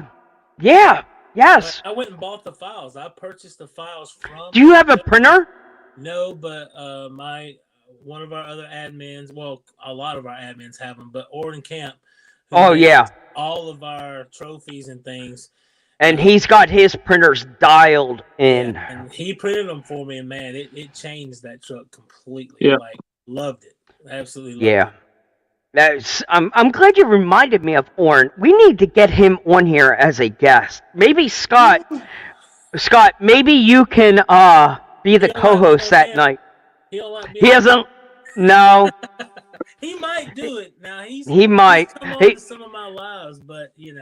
Yeah. Yes. I went and bought the files. I purchased the files from. Do you have a printer? No, but one of our other admins, well, a lot of our admins have them, but Orrin Camp. Oh yeah. All of our trophies and things. And he's got his printers dialed in. Yeah, and he printed them for me, and man, it changed that truck completely. Yeah. Like, loved it. Absolutely loved it. I'm glad you reminded me of Orrin. We need to get him on here as a guest. Maybe Scott, maybe you can be the co-host that night. He hasn't. No. He might do it now. He might. He's come on to some of my lives, but he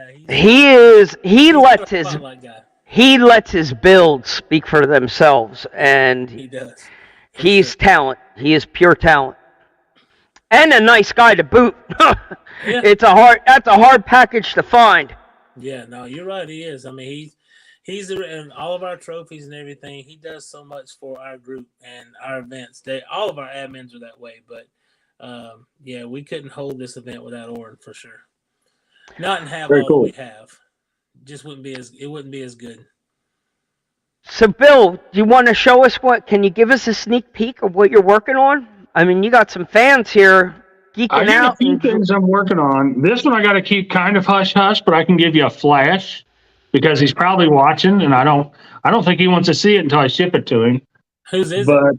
lets his builds speak for themselves, and he does. He's talent. He is pure talent, and a nice guy to boot. Yeah. That's a hard package to find. Yeah, no, you're right. He is. I mean, he's in all of our trophies and everything. He does so much for our group and our events. All of our admins are that way, but. Yeah, we couldn't hold this event without Orrin for sure. Not and have Very all cool. that we have. It wouldn't be as good. So, Bill, do you want to show us can you give us a sneak peek of what you're working on? I mean, you got some fans here geeking out. A few things I'm working on. This one I got to keep kind of hush hush, but I can give you a flash because he's probably watching, and I don't think he wants to see it until I ship it to him. Whose is it?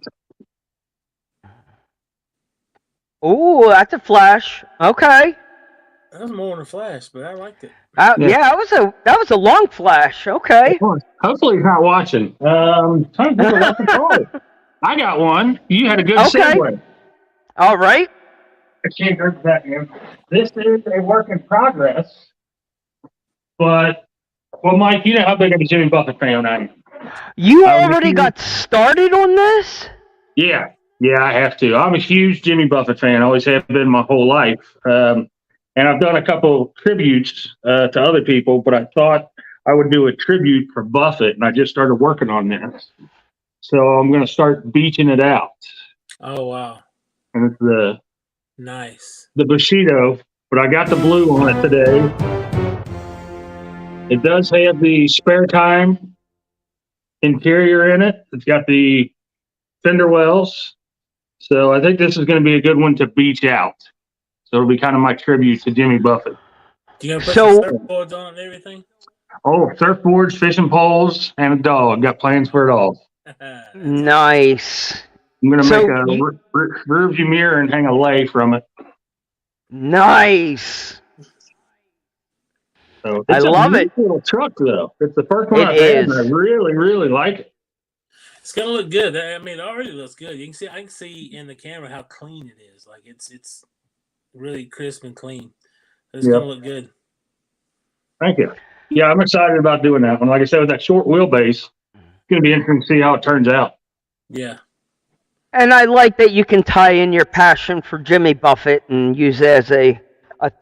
Oh, that's a flash. Okay. That was more than a flash, but I liked it. Yeah, that was a long flash. Okay. Hopefully he's not watching. Trying to think of what to call it. I got one. You had a good segue. All right. I can't go back in. This is a work in progress. But, well, Mike, you know how big of a Jimmy Buffett fan I am. You already got started on this? Yeah, I have to. I'm a huge Jimmy Buffett fan. Always have been my whole life. And I've done a couple tributes to other people, but I thought I would do a tribute for Buffett, and I just started working on this. So I'm going to start beaching it out. Oh, wow. And it's the Bushido, but I got the blue on it today. It does have the spare time interior in it. It's got the fender wells. So I think this is going to be a good one to beach out. So it'll be kind of my tribute to Jimmy Buffett. Do you going to put some surfboards on it and everything? Oh, surfboards, fishing poles, and a dog. Got plans for it all. Nice. I'm going to make a rear view mirror and hang a lei from it. Nice. So I love it. It's a little truck, though. It's the first one I've had, and I really, really like it. It's gonna look good. I mean, it already looks good. I can see in the camera how clean it is. Like it's really crisp and clean. It's gonna look good. Thank you. Yeah, I'm excited about doing that one. Like I said, with that short wheelbase, it's gonna be interesting to see how it turns out. Yeah. And I like that you can tie in your passion for Jimmy Buffett and use it as a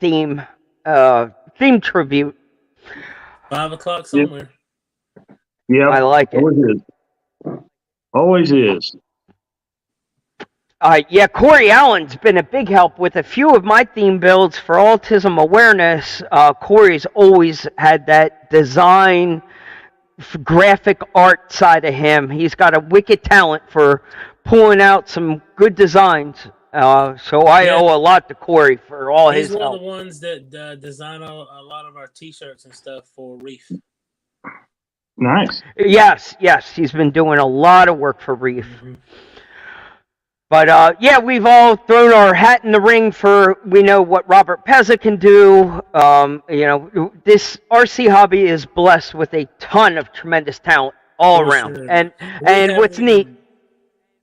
theme tribute. 5 o'clock somewhere. Yeah, I like it. Always is. Yeah, Corey Allen's been a big help with a few of my theme builds for autism awareness. Corey's always had that design, graphic art side of him. He's got a wicked talent for pulling out some good designs. So I Yeah. owe a lot to Corey for all He's his one of help. the ones that design a lot of our T-shirts and stuff for Reef. Nice. Yes, he's been doing a lot of work for Reef. Mm-hmm. But yeah, we've all thrown our hat in the ring for, we know what Robert Pezza can do. This RC hobby is blessed with a ton of tremendous talent all For around. sure. And We what's haven't neat, even-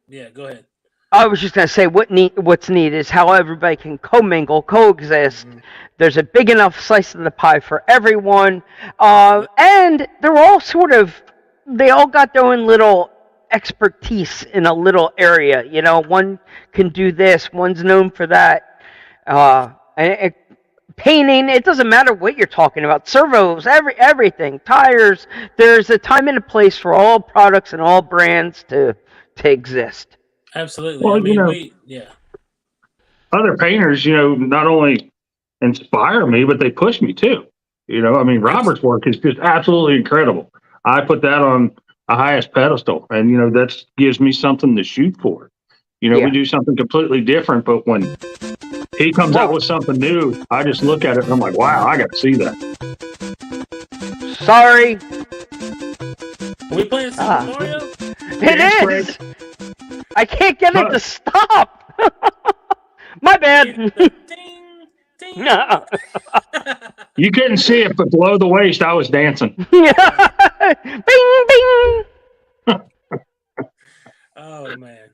Yeah, go ahead. I was just gonna say what's neat is how everybody can commingle, coexist. Mhm. There's a big enough slice of the pie for everyone, Yep. and they're all they all got their own little expertise in a little area. You know, one can do this, one's known for that. And painting, it doesn't matter what you're talking about. Servos, everything, tires. There's a time and a place for all products and all brands to exist. Absolutely. Well, I mean, other painters, not only inspire me, but they push me too. I mean, Robert's work is just absolutely incredible. I put that on the highest pedestal, and that gives me something to shoot for. Yeah. We do something completely different, but when he comes out with something new, I just look at it and I'm like, wow, I got to see that. Sorry, Are we playing Super Mario? it is. I can't get it to stop. My bad. Ding, ding. No. You couldn't see it, but below the waist, I was dancing. Bing, bing. Oh man.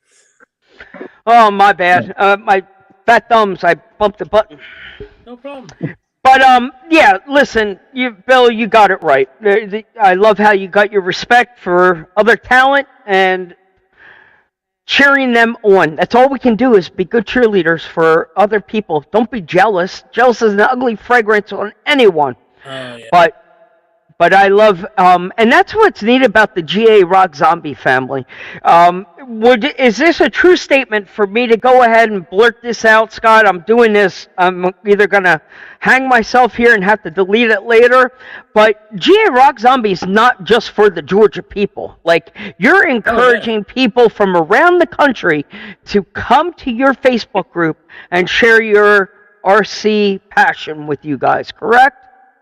Oh, my bad. My fat thumbs. I bumped the button. No problem. But yeah. Listen, Bill, you got it right. I love how you got your respect for other talent and cheering them on. That's all we can do is be good cheerleaders for other people. Don't be jealous. Jealous is an ugly fragrance on anyone. Oh yeah. But I love, and that's what's neat about the GA Rock Zombie family. Is this a true statement for me to go ahead and blurt this out, Scott? I'm doing this. I'm either going to hang myself here and have to delete it later. But GA Rock Zombie is not just for the Georgia people. Like, you're encouraging people from around the country to come to your Facebook group and share your RC passion with you guys, correct?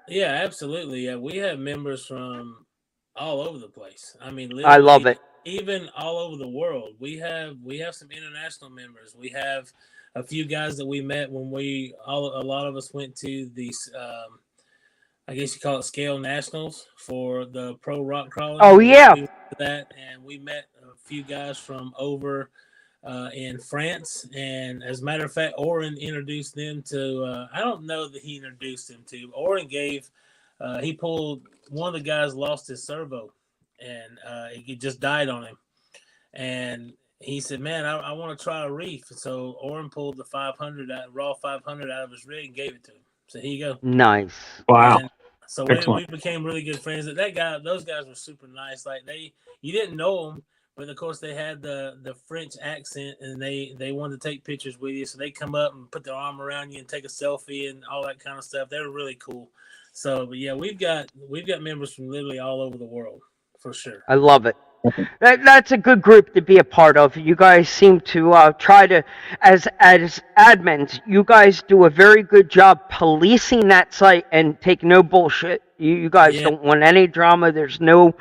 Yeah, absolutely. Yeah, we have members from all over the place. I mean, I love it. Even all over the world. We have some international members. We have a few guys that we met when a lot of us went to these I guess you call it Scale Nationals for the pro rock crawling. Oh yeah. We went to that, and we met a few guys from over in France, and as a matter of fact, Oren introduced them to. I don't know that he introduced them to. Oren he pulled one of the guys lost his servo, and it just died on him, and he said, "Man, I want to try a reef." So Oren pulled the 500 raw 500 out of his rig and gave it to him. So here you go. Nice. Wow. And so we became really good friends. Those guys were super nice. Like you didn't know them. But of course, they had the French accent, and they wanted to take pictures with you. So they come up and put their arm around you and take a selfie and all that kind of stuff. They were really cool. So, but yeah, we've got members from literally all over the world for sure. I love it. That's a good group to be a part of. You guys seem to try to, as admins, you guys do a very good job policing that site and take no bullshit. You guys don't want any drama. There's no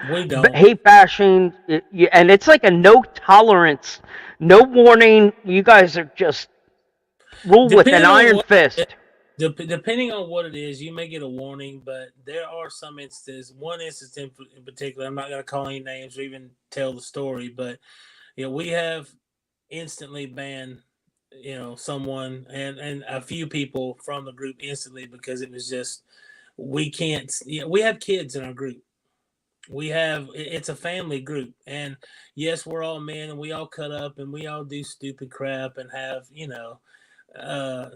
hate bashing, and it's like a no tolerance, no warning. You guys are just ruled with an iron fist. Depending on what it is, you may get a warning, but there are some instances. One instance in particular, I'm not going to call any names or even tell the story, but we have instantly banned someone and a few people from the group instantly because it was just we can't. We have kids in our group. It's a family group, and yes, we're all men and we all cut up and we all do stupid crap and have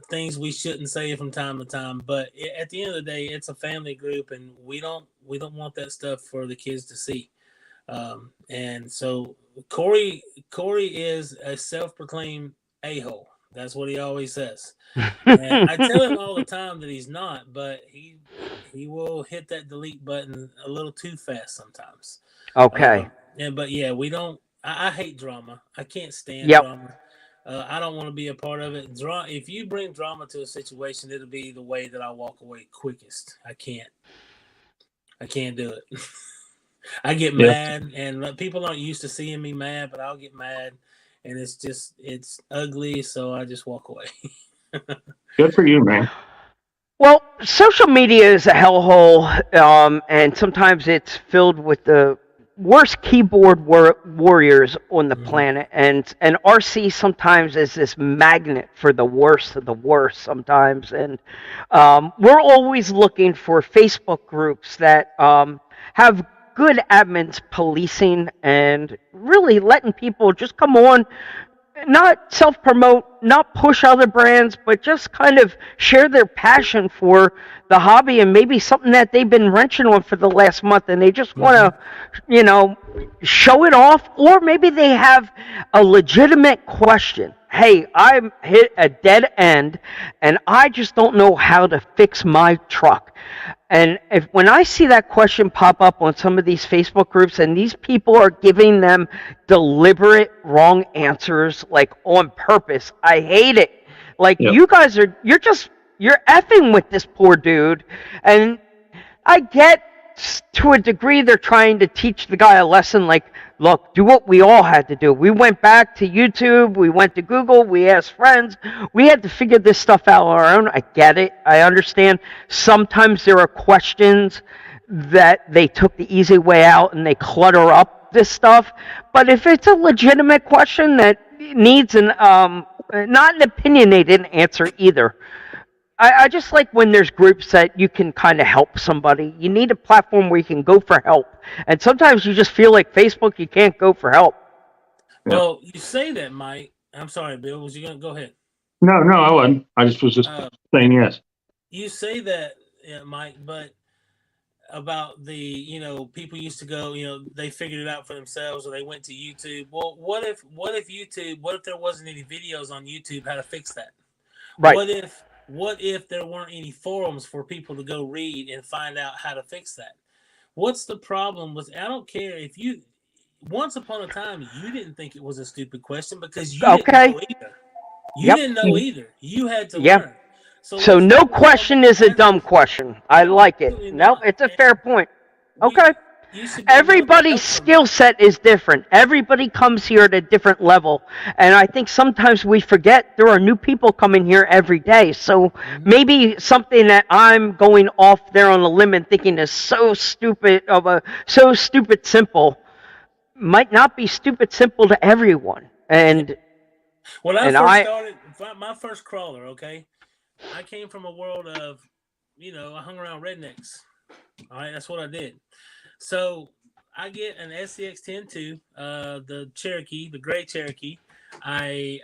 things we shouldn't say from time to time, but at the end of the day, it's a family group, and we don't want that stuff for the kids to see. And so Corey is a self-proclaimed a-hole. That's what he always says. And I tell him all the time that he's not, but he will hit that delete button a little too fast sometimes. Okay. But yeah, we don't. I hate drama. I can't stand Yep. drama. I don't want to be a part of it. If you bring drama to a situation, it'll be the way that I walk away quickest. I can't. I can't do it. I get Yeah. mad, and people aren't used to seeing me mad, but I'll get mad, and it's ugly, so I just walk away. Good for you, man. Well, social media is a hellhole, and sometimes it's filled with the worst keyboard warriors on the Mhm. planet, and RC sometimes is this magnet for the worst of the worst sometimes, and we're always looking for Facebook groups that have good admins policing and really letting people just come on, not self promote, not push other brands, but just kind of share their passion for the hobby and maybe something that they've been wrenching on for the last month and they just want Mhm. to, show it off, or maybe they have a legitimate question. Hey, I'm hit a dead end and I just don't know how to fix my truck. And when I see that question pop up on some of these Facebook groups and these people are giving them deliberate wrong answers, like on purpose, I hate it. Like Yep. you guys you're effing with this poor dude. And I get to a degree they're trying to teach the guy a lesson, like, look, do what we all had to do. We went back to YouTube, we went to Google, we asked friends, we had to figure this stuff out on our own. I get it, I understand. Sometimes there are questions that they took the easy way out and they clutter up this stuff. But if it's a legitimate question that needs not an opinionated answer either, I just like when there's groups that you can kind of help somebody. You need a platform where you can go for help. And sometimes you just feel like Facebook, you can't go for help. Yeah. Well, you say that, Mike. I'm sorry, Bill. Was you gonna go ahead? No, I wasn't. I just was Uh, saying yes. you say that, Mike, but about people used to go, they figured it out for themselves or they went to YouTube. Well, what if there wasn't any videos on YouTube how to fix that? Right. What if there weren't any forums for people to go read and find out how to fix that? What's the problem with, I don't care if you, once upon a time, you didn't think it was a stupid question because you didn't Okay. know either. You Yep. didn't know either. You had to Yeah. learn. So So let's no go ahead question is a and dumb question. I no, like it. absolutely No, not. it's a fair And point. we Okay. you should be willing to Everybody's help skill somebody. set is different. Everybody comes here at a different level. And I think sometimes we forget there are new people coming here every day. So Mm-hmm. maybe something that I'm going off there on a limb and thinking is so stupid simple might not be stupid simple to everyone. Yeah. When I And first I started, my first crawler, okay, I came from a world of, I hung around rednecks. All right, that's what I did. So I get an SCX 10-2, the Cherokee, the gray Cherokee. I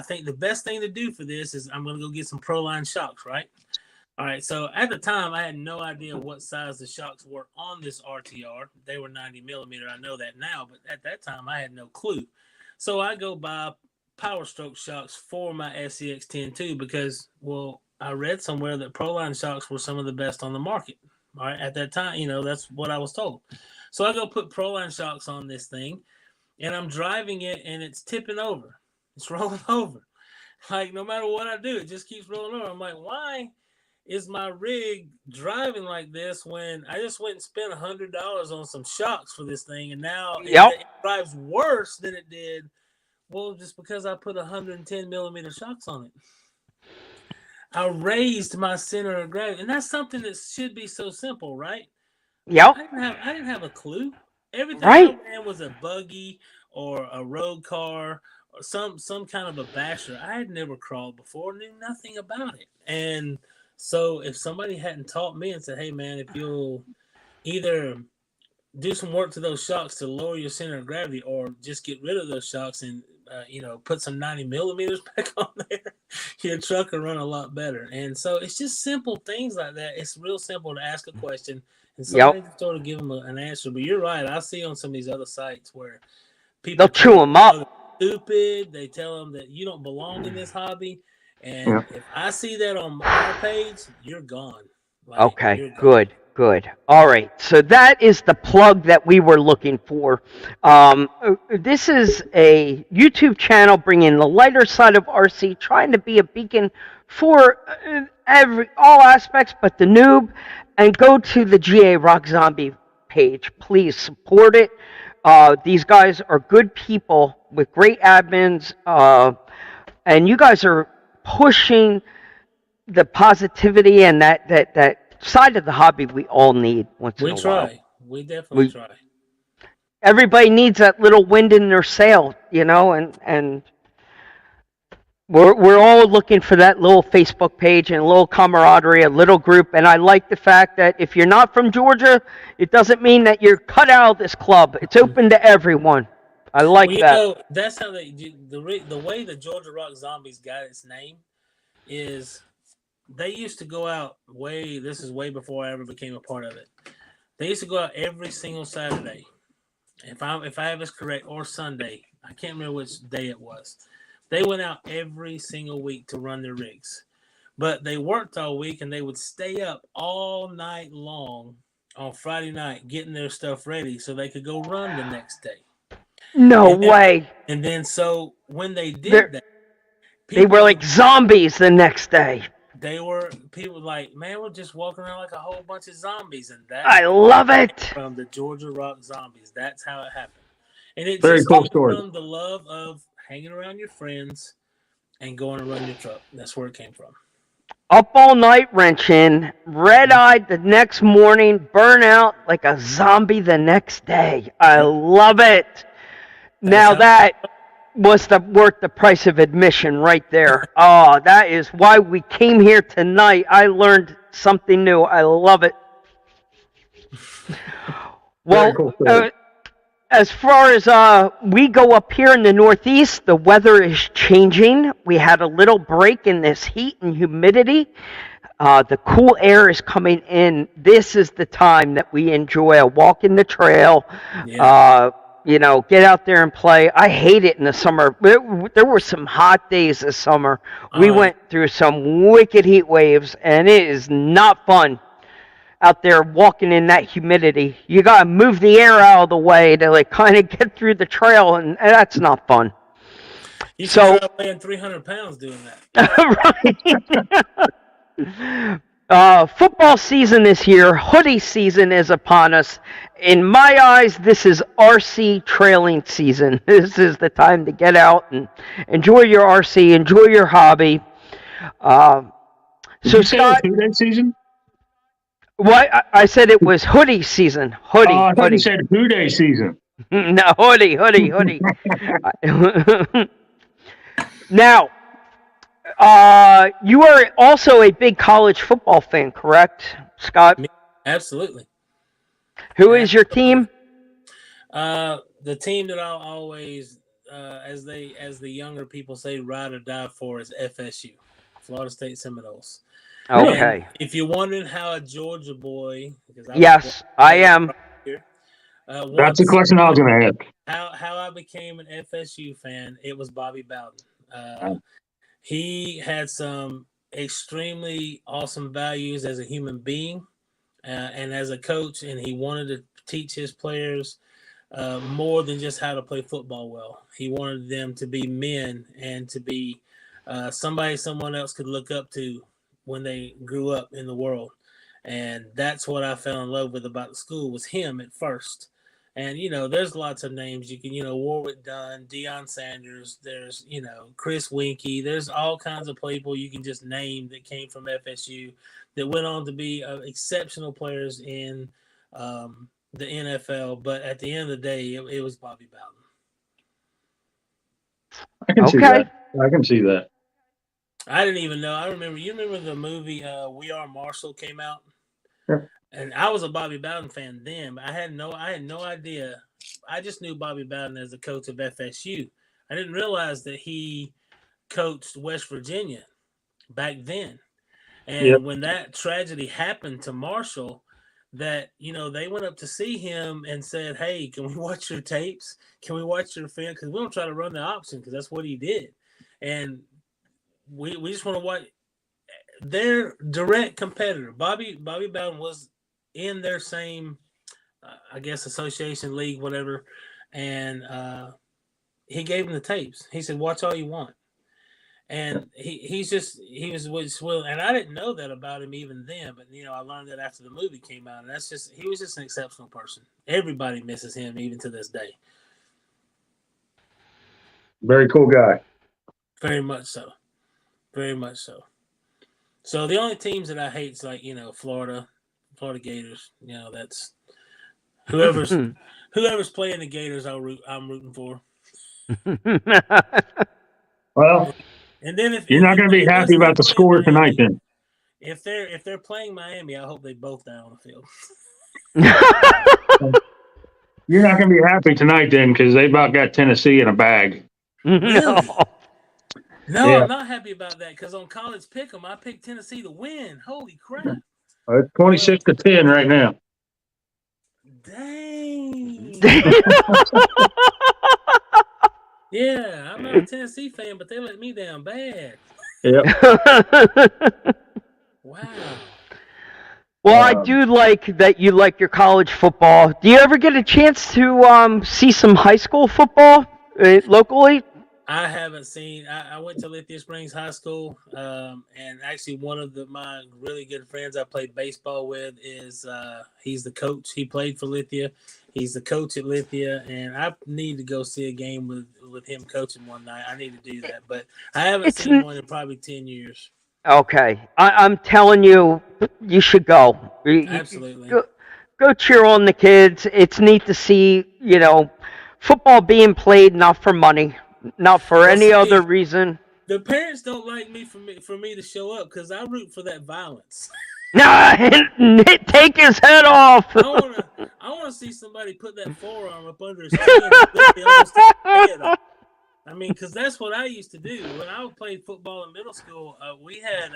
think the best thing to do for this is I'm going to go get some Proline shocks, right? All right, so at the time, I had no idea what size the shocks were on this RTR. They were 90 millimeter. I know that now, but at that time, I had no clue. So I go buy Power Stroke shocks for my SCX 10-2 because, well, I read somewhere that Proline shocks were some of the best on the market. All right, at that time, that's what I was told. So I go put Proline shocks on this thing, and I'm driving it, and it's tipping over. It's rolling over. Like, no matter what I do, it just keeps rolling over. I'm like, why is my rig driving like this when I just went and spent $100 on some shocks for this thing, and now Yep. it drives worse than it did? Well, just because I put 110 millimeter shocks on it. I raised my center of gravity, and that's something that should be so simple, right? Yep. I didn't have a clue. Everything I Right. ran was a buggy or a road car or some kind of a basher. I had never crawled before, knew nothing about it. And so if somebody hadn't taught me and said, "Hey man, if you'll either do some work to those shocks to lower your center of gravity, or just get rid of those shocks and put some 90 millimeters back on there, your truck will run a lot better." And so it's just simple things like that. It's real simple to ask a question and Yep. somebody just sort of give them an answer. But you're right. I see on some of these other sites where They'll people chew tell them them they're up. stupid. They tell them that you don't belong in this hobby. Yeah. And if I see that on our page, you're gone. Like, Okay. you're gone. Good. Good. All right. So that is the plug that we were looking for. This is a YouTube channel bringing the lighter side of RC, trying to be a beacon for all aspects, but the noob. And go to the GA Rock Zombie page. Please support it. These guys are good people with great admins, and you guys are pushing the positivity and that side of the hobby we all need once in a while. We definitely try. Everybody needs that little wind in their sail, and we're all looking for that little Facebook page and a little camaraderie, a little group. And I like the fact that if you're not from Georgia, it doesn't mean that you're cut out of this club. It's open to everyone. I like that. That's how the way the Georgia Rock Zombies got its name is they used to go out this is way before I ever became a part of it. They used to go out every single Saturday. If I have this correct, or Sunday. I can't remember which day it was. They went out every single week to run their rigs. But they worked all week and they would stay up all night long on Friday night getting their stuff ready so they could go run the next day. No way. And then so when they did that, they were like zombies the next day. People like, man, we're just walking around like a whole bunch of zombies. And I love it. From the Georgia Rock Zombies. That's how it happened. And it Very just cool came story. from the love of hanging around your friends and going to run your truck. That's where it came from. Up all night wrenching, red-eyed the next morning, burn out like a zombie the next day. I love it. Now that was worth the price of admission right there. Oh, that is why we came here tonight. I learned something new. I love it. Well, as far as we go up here in the Northeast, the weather is changing. We had a little break in this heat and humidity. The cool air is coming in. This is the time that we enjoy a walk in the trail. Yeah. Get out there and play. I hate it in the summer. There were some hot days this summer. We went through some wicked heat waves, and it is not fun out there walking in that humidity. You got to move the air out of the way to kind of get through the trail, and that's not fun. You should try weighing 300 pounds doing that. Right. Football season is here. Hoodie season is upon us. In my eyes, this is RC trailing season. This is the time to get out and enjoy your RC, enjoy your hobby. So, Scott, 2-day season? What? I said it was hoodie season. Hoodie. I thought you said 2-day season. No, hoodie. Now, you are also a big college football fan, correct, Scott? Absolutely. Who is your team? The team that I'll always, as the younger people say, ride or die for is FSU, Florida State Seminoles. Okay. And if you're wondering how a Georgia boy, yes, I am. Here, that's the question I was going to ask. How I became an FSU fan, it was Bobby Bowden. He had some extremely awesome values as a human being and as a coach, and he wanted to teach his players more than just how to play football well. He wanted them to be men and to be somebody someone else could look up to when they grew up in the world. And that's what I fell in love with about the school was him at first. And, there's lots of names. You can, Warwick Dunn, Deion Sanders, there's, Chris Winkie. There's all kinds of people you can just name that came from FSU that went on to be exceptional players in the NFL. But at the end of the day, it was Bobby Bowden. I can see that. I can see that. I didn't even know. You remember the movie We Are Marshall came out? Yep. And I was a Bobby Bowden fan then, but I had no idea. I just knew Bobby Bowden as the coach of FSU. I didn't realize that he coached West Virginia back then. And when that tragedy happened to Marshall, that, they went up to see him and said, hey, can we watch your tapes? Can we watch your film? Because we don't try to run the option because that's what he did. And we just want to watch their direct competitor. Bobby Bowden was in their same, I guess, association, league, whatever. And he gave him the tapes. He said, "Watch all you want." And he was willing, and I didn't know that about him even then. But I learned that after the movie came out, and he was just an exceptional person. Everybody misses him even to this day. Very cool guy. Very much so. Very much so. So the only teams that I hate is like Florida Gators. That's whoever's playing the Gators. I'm rooting for. Well, and then if you're not going to be happy about the score tonight, then. If they're playing Miami, I hope they both die on the field. You're not going to be happy tonight, then, because they about got Tennessee in a bag. Really? No, Yeah. I'm not happy about that because on College Pick'em, I picked Tennessee to win. Holy crap! It's 26-10 right now. Dang. Yeah, I'm not a Tennessee fan, but they let me down bad. Yep. Wow. Well, I do like that you like your college football. Do you ever get a chance to see some high school football locally? I haven't seen. I went to Lithia Springs High School, and actually one of my really good friends I played baseball with is he's the coach. He played for Lithia. He's the coach at Lithia, and I need to go see a game with him coaching one night. I need to do that, but I haven't seen one in probably 10 years. Okay, I'm telling you, you should go. Absolutely. Go cheer on the kids. It's neat to see, football being played not for money, not for any other reason. The parents don't like me for me to show up because I root for that violence. Nah, take his head off. I want to see somebody put that forearm up under his chin and lift the head off. I mean, because that's what I used to do when I played football in middle school. We had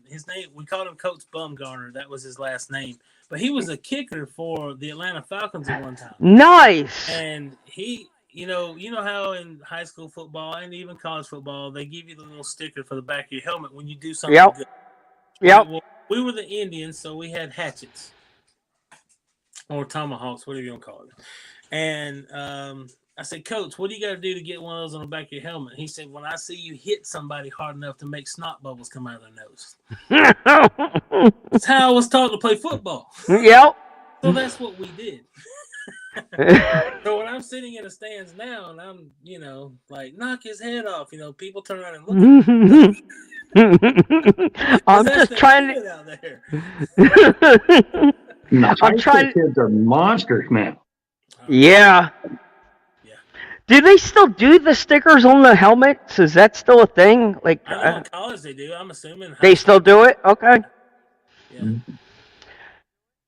his name. We called him Coach Bumgarner. That was his last name. But he was a kicker for the Atlanta Falcons at one time. Nice. And he, you know how in high school football and even college football they give you the little sticker for the back of your helmet when you do something good. Yep. Well, we were the Indians, so we had hatchets or tomahawks, whatever you want to call it. And I said, "Coach, what do you got to do to get one of those on the back of your helmet?" He said, "When I see you hit somebody hard enough to make snot bubbles come out of their nose." That's how I was taught to play football. Yep. So that's what we did. So when I'm sitting in the stands now and I'm, like, knock his head off, people turn around and look at me. I'm just trying to. Out there. I'm trying. Kids are monsters now. Yeah. Do they still do the stickers on the helmets? Is that still a thing? Like, I know in college they do. I'm assuming they still do it. Okay. Yeah.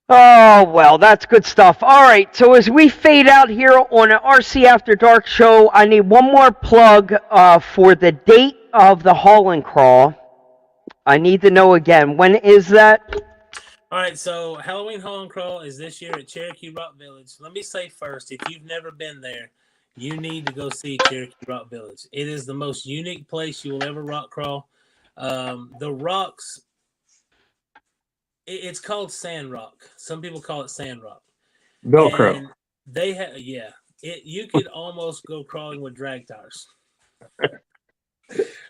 Oh well, that's good stuff. All right. So as we fade out here on an RC After Dark show, I need one more plug for the date of the Haul and Crawl. I need to know again. When is that? All right, so Halloween Haul and Crawl is this year at Cherokee Rock Village. Let me say first, if you've never been there, you need to go see Cherokee Rock Village. It is the most unique place you will ever rock crawl. The rocks, it's called sand rock. Some people call it sand rock. Velcro. And they have, you could almost go crawling with drag tires.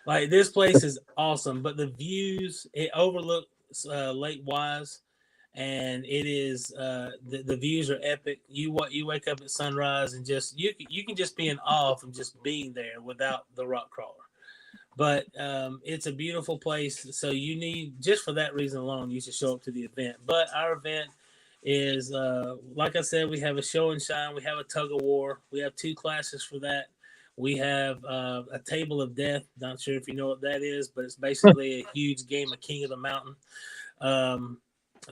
Like, this place is awesome, but the views, it overlooks Lake Wise. And it is the views are epic. You wake up at sunrise and just you can just be in awe from just being there without the rock crawler. But it's a beautiful place. So you need, just for that reason alone, you should show up to the event. But our event is like I said, we have a show and shine. We have a tug of war. We have 2 classes for that. We have a table of death. Not sure if you know what that is, but it's basically a huge game of King of the Mountain.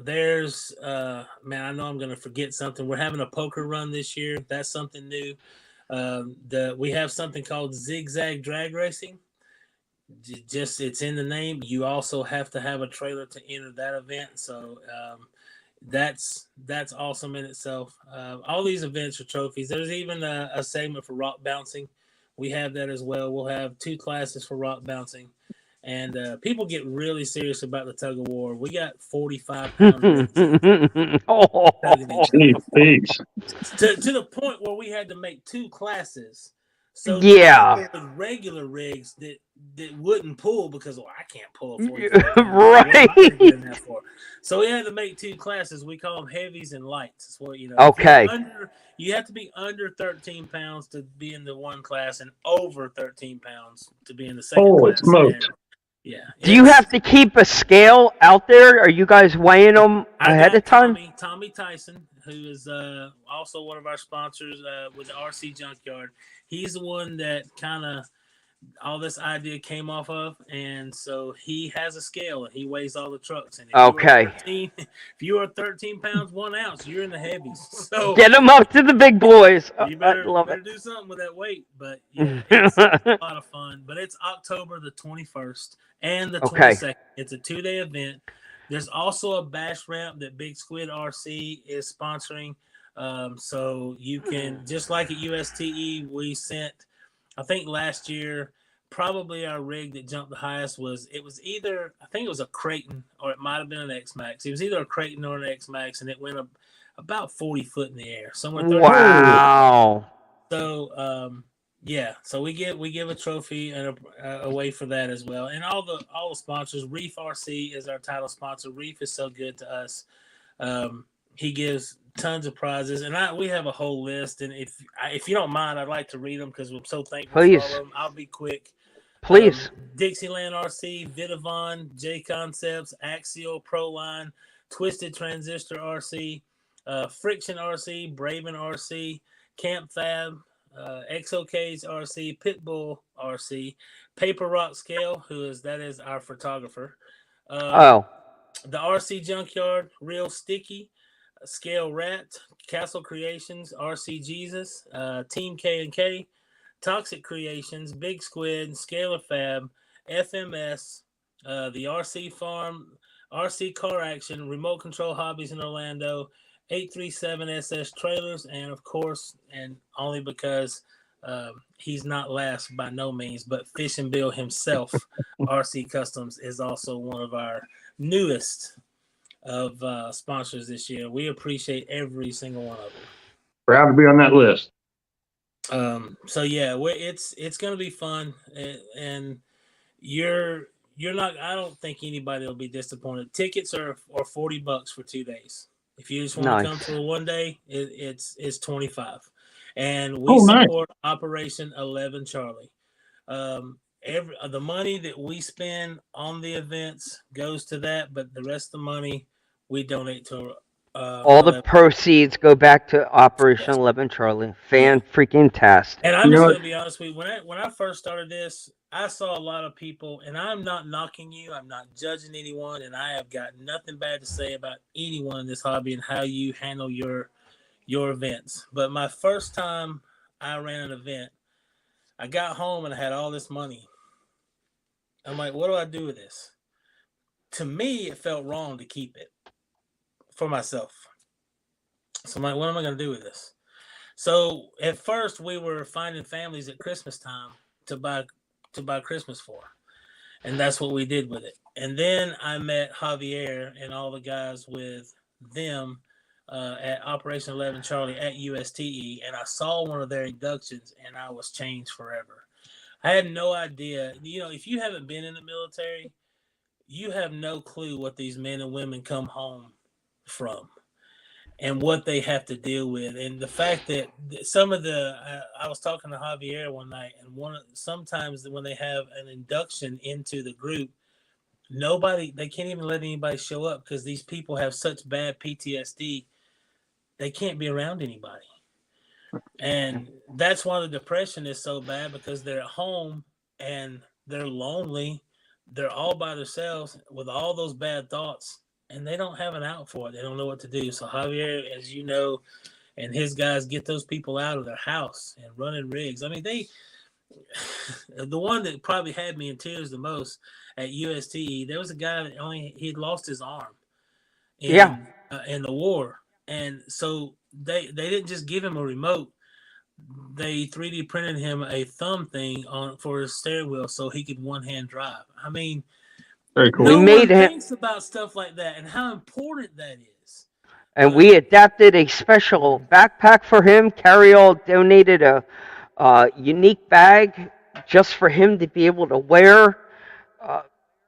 There's man, I know I'm gonna forget something. We're having a poker run this year. That's something new. We have something called zigzag drag racing. Just, it's in the name. You also have to have a trailer to enter that event. So that's awesome in itself. All these events are trophies. There's even a segment for rock bouncing. We have that as well. We'll have 2 classes for rock bouncing. And people get really serious about the tug of war. We got 45-pound rigs tugging each other Jeez. to the point where we had to make 2 classes. So now Yeah. there was regular rigs that wouldn't pull because I can't pull a 45 Right. pounder. What am I doing that for? So we had to make 2 classes. We call them heavies and lights. It's what Okay. you have to be under 13 pounds to be in the one class and over 13 pounds to be in the second Holy class. smokes. And yeah, Do you have to keep a scale out there? Are you guys weighing them ahead of time? Tommy Tyson, who is also one of our sponsors with the RC Junkyard. He's the one that kind of all this idea came off of, and so he has a scale and he weighs all the trucks. And Okay. if you are 13 pounds 1 ounce, you're in the heavies. So Get them up to the big boys. you I better love it. do something with that weight. But yeah, it's a lot of fun. But it's October the 21st and the 22nd. It's a 2-day event. There's also a bash ramp that Big Squid RC is sponsoring. So you can, just like at USTE, we sent, I think last year, probably our rig that jumped the highest was either, I think it was a Creighton or it might have been an X-Max. It was either a Creighton or an X-Max, and it went up about 40 foot in the air, somewhere 30. Wow. So yeah, so we give a trophy and away for that as well. And all the sponsors. Reef RC is our title sponsor. Reef is so good to us. He gives tons of prizes, and we have a whole list. And if you don't mind, I'd like to read them because we're so thankful for all of them. I'll be quick. Please. Dixieland RC, Vitavon, J Concepts, Axial, Proline, Twisted Transistor RC, Friction RC, Braven RC, Camp Fab, XOK's RC, Pitbull RC, Paper Rock Scale, that is our photographer. The RC Junkyard, Real Sticky, Scale Rat, Castle Creations, RC Jesus, Team K&K, Toxic Creations, Big Squid, Scalar Fab, FMS, the RC Farm, RC Car Action, Remote Control Hobbies in Orlando, 837 SS Trailers, and of course, and only because he's not last by no means, but Fish and Bill himself, RC Customs, is also one of our newest of sponsors this year. We appreciate every single one of them. Proud to be on that list. So yeah, it's gonna be fun, and you're not. I don't think anybody will be disappointed. Tickets are $40 for 2 days. If you just want to come for one day, it's 25, and we support Operation 11 Charlie. The money that we spend on the events goes to that, but the rest of the money we donate to. All the proceeds go back to Operation 11 Charlie. Freaking tastic. And I'm just going to be honest with you. When I first started this, I saw a lot of people, and I'm not knocking you. I'm not judging anyone, and I have got nothing bad to say about anyone in this hobby and how you handle your events. But my first time I ran an event, I got home and I had all this money. I'm like, what do I do with this? To me, it felt wrong to keep it for myself. So I'm like, what am I going to do with this? So at first we were finding families at Christmas time to buy Christmas for. And that's what we did with it. And then I met Javier and all the guys with them at Operation 11 Charlie at USTE. And I saw one of their inductions and I was changed forever. I had no idea. If you haven't been in the military, you have no clue what these men and women come home from and what they have to deal with. And the fact that some of I was talking to Javier one night, and sometimes when they have an induction into the group, they can't even let anybody show up because these people have such bad PTSD, they can't be around anybody. And that's why the depression is so bad, because they're at home and they're lonely. They're all by themselves with all those bad thoughts, and they don't have an out for it. They don't know what to do. So Javier, as you know, and his guys get those people out of their house and running rigs. I mean, the one that probably had me in tears the most at UST, there was a guy that he'd lost his arm in the war. And so they didn't just give him a remote. they 3D printed him a thumb thing for his steering wheel so he could one-hand drive. I mean, Very cool. We no made one him, thinks about stuff like that and how important that is. and we adapted a special backpack for him. Carry-all donated a unique bag just for him to be able to wear.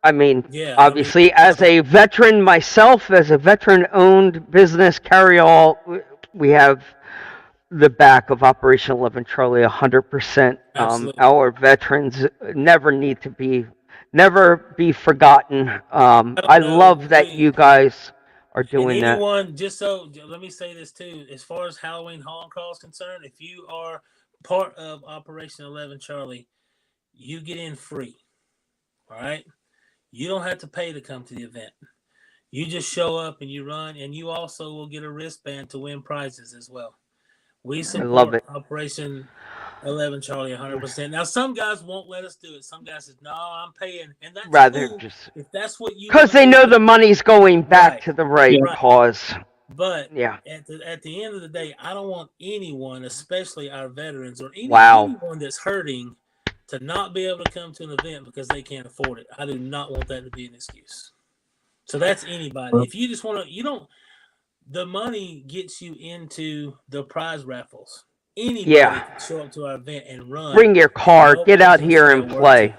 I mean, Yeah, obviously, as a veteran myself, as a veteran-owned business, Carry-all, we have the back of Operation 11 Charlie 100%. Absolutely. Our veterans never be forgotten. I love that you guys are doing that. anyone, just so let me say this too, as far as Halloween Hall and Crawl is concerned, if you are part of Operation 11 Charlie, you get in free. All right? You don't have to pay to come to the event. You just show up and you run, and you also will get a wristband to win prizes as well. We support love it. Operation 11 Charlie 100%. Now, some guys won't let us do it. Some guys says, "No, I'm paying," and that's Rather cool just if that's what you. because they know the money's going back Right. to the right Yeah. cause. But Yeah. at the end of the day, I don't want anyone, especially our veterans or Wow. anyone that's hurting, to not be able to come to an event because they can't afford it. I do not want that to be an excuse. So that's anybody. If you just want to, you don't. The money gets you into the prize raffles. Anybody Yeah. can show up to our event and run. Bring your car, No get out questions here are and worth play.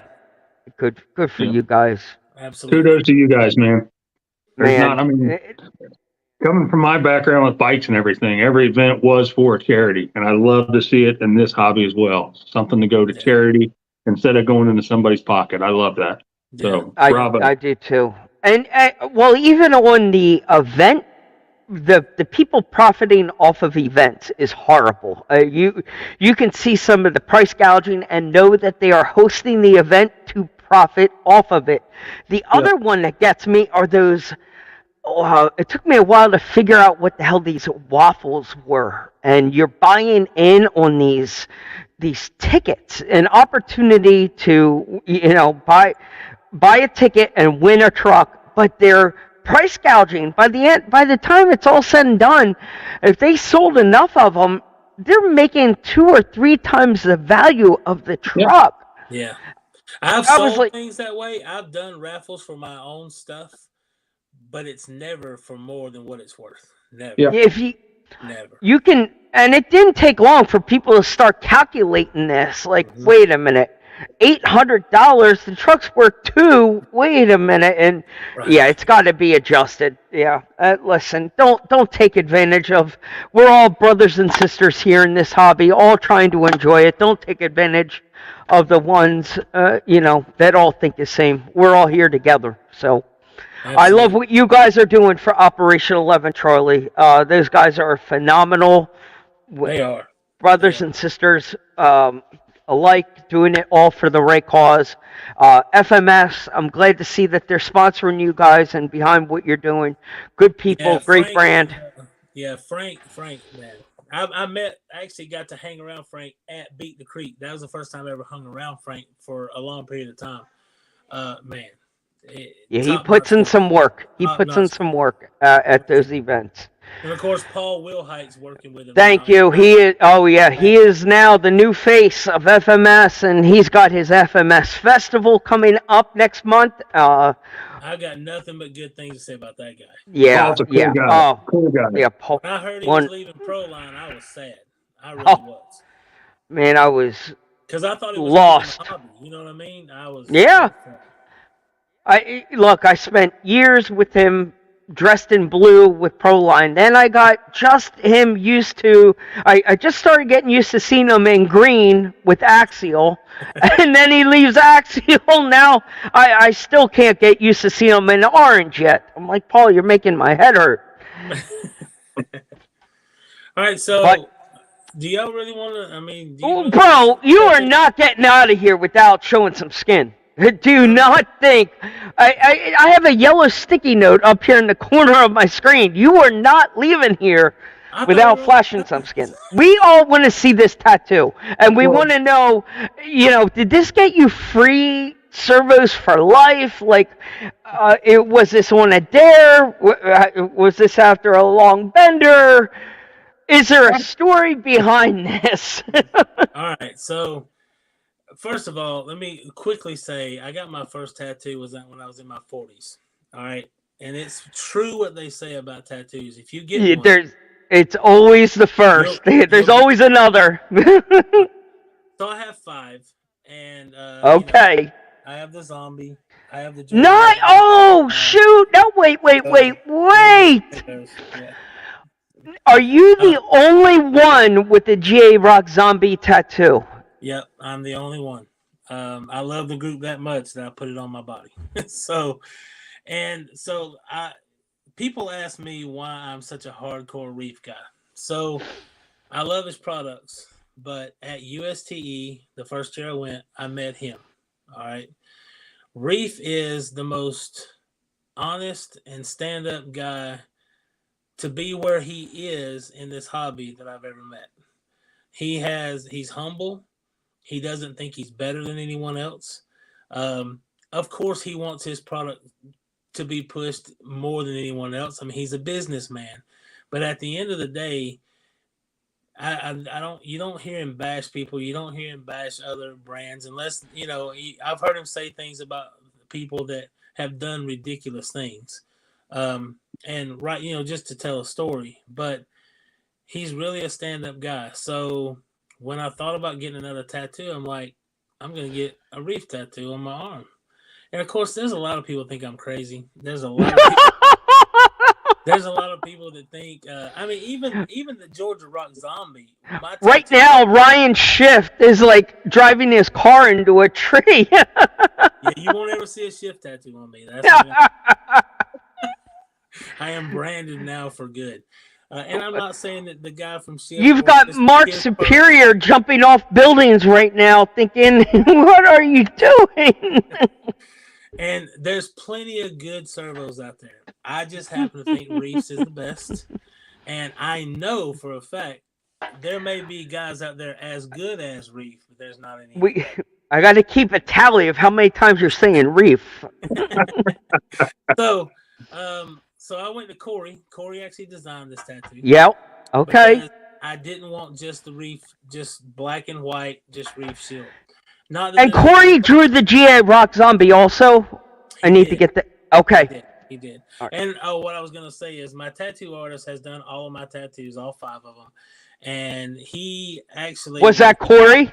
it. Good for Yeah. you guys. Absolutely. Kudos to you guys, man. There's Man, not, I mean, coming from my background with bikes and everything, every event was for a charity, and I love to see it in this hobby as well. Something to go to Yeah. charity instead of going into somebody's pocket. I love that. Yeah. So, bravo. I do too. And well, even on the event, the people profiting off of events is horrible. You can see some of the price gouging and know that they are hosting the event to profit off of it. The other one that gets me are those. It took me a while to figure out what the hell these waffles were, and you're buying in on these tickets, an opportunity to buy a ticket and win a truck, but they're price gouging. By the time it's all said and done, if they sold enough of them, they're making 2 or 3 times the value of the truck. Yeah. I've I was sold like- things that way. I've done raffles for my own stuff, but it's never for more than what it's worth. Never. Yeah. If Never. you can, and it didn't take long for people to start calculating this. Like, wait a minute, $800, the truck's worth $2. Wait a minute, and Right. yeah, it's got to be adjusted. Yeah, listen, don't take advantage of. We're all brothers and sisters here in this hobby, all trying to enjoy it. Don't take advantage of the ones that all think the same. We're all here together, so. I love what you guys are doing for Operation 11 Charlie. Those guys are phenomenal. They are. Brothers and sisters alike, doing it all for the right cause. FMS, I'm glad to see that they're sponsoring you guys and behind what you're doing. Good people, Yeah, great Frank, brand. Frank, man. I actually got to hang around Frank at Beat the Creek. That was the first time I ever hung around Frank for a long period of time. Man. He puts in some work. He puts in some work at those events. And of course, Paul Wilhite's working with him. Thank you. He is. Oh yeah, he is now the new face of FMS, and he's got his FMS festival coming up next month. I got nothing but good things to say about that guy. Yeah, Paul's a cool yeah. guy. Oh, Cool guy. yeah. Paul. When I heard he was leaving Proline, I was sad. I really was. Man, I was Because I thought it was lost. a hobby. You know what I mean? I was. Yeah. I spent years with him dressed in blue with Proline. Then I got just him used to. I just started getting used to seeing him in green with Axial, and then he leaves Axial. Now I still can't get used to seeing him in orange yet. I'm like, Paul, you're making my head hurt. All right, so do y'all really want to? I mean, bro, you are not getting out of here without showing some skin. Do not think. I have a yellow sticky note up here in the corner of my screen. You are not leaving here without flashing some skin. We all want to see this tattoo, and we want to know, did this get you free servos for life? Like, was this on a dare? Was this after a long bender? Is there a story behind this? All right, so first of all, let me quickly say I got my first tattoo was when I was in my 40s. All right, and it's true what they say about tattoos. If you get Yeah, one, it's always the you'll first. There's you'll be. always another. So I have 5, and Okay. I have the zombie, I have the Georgia Not. Rock. Oh shoot! No, wait, wait, So wait, wait. yeah. Are you Uh, the only one with the GA Rock zombie tattoo? yep, I'm the only one. I love the group that much that I put it on my body. so people ask me why I'm such a hardcore Reef guy. So I love his products, but at USTE, the first year I went, I met him. All right. Reef is the most honest and stand up guy to be where he is in this hobby that I've ever met. He's humble. He doesn't think he's better than anyone else. Um, of course, he wants his product to be pushed more than anyone else. I mean, he's a businessman, but at the end of the day, I don't. You don't hear him bash people. You don't hear him bash other brands unless I've heard him say things about people that have done ridiculous things, and right, just to tell a story. But he's really a stand-up guy. So when I thought about getting another tattoo, I'm like, I'm gonna get a Reef tattoo on my arm. And of course, there's a lot of people think I'm crazy. There's a lot of people. There's a lot of people that think. I mean, even the Georgia Rock Zombie. My Right tattoo. now, Ryan Shift is like driving his car into a tree. Yeah, you won't ever see a shift tattoo on me. I am branded now for good. And I'm not saying that the guy from Shift. You've got Mark Superior jumping off buildings right now, thinking, "What are you doing?" And there's plenty of good servos out there. I just happen to think Reefs is the best. And I know for a fact there may be guys out there as good as Reef, but there's not any. I got to keep a tally of how many times you're saying Reef. So I went to Corey. Corey actually designed this tattoo. Yep. Okay. I didn't want just the Reef, just black and white, just Reef shield. Not and Corey drew the GA Rock Zombie also. I need to get the. Okay. He did. Right. And what I was gonna say is my tattoo artist has done all of my tattoos, all 5 of them, and he actually was that Corey?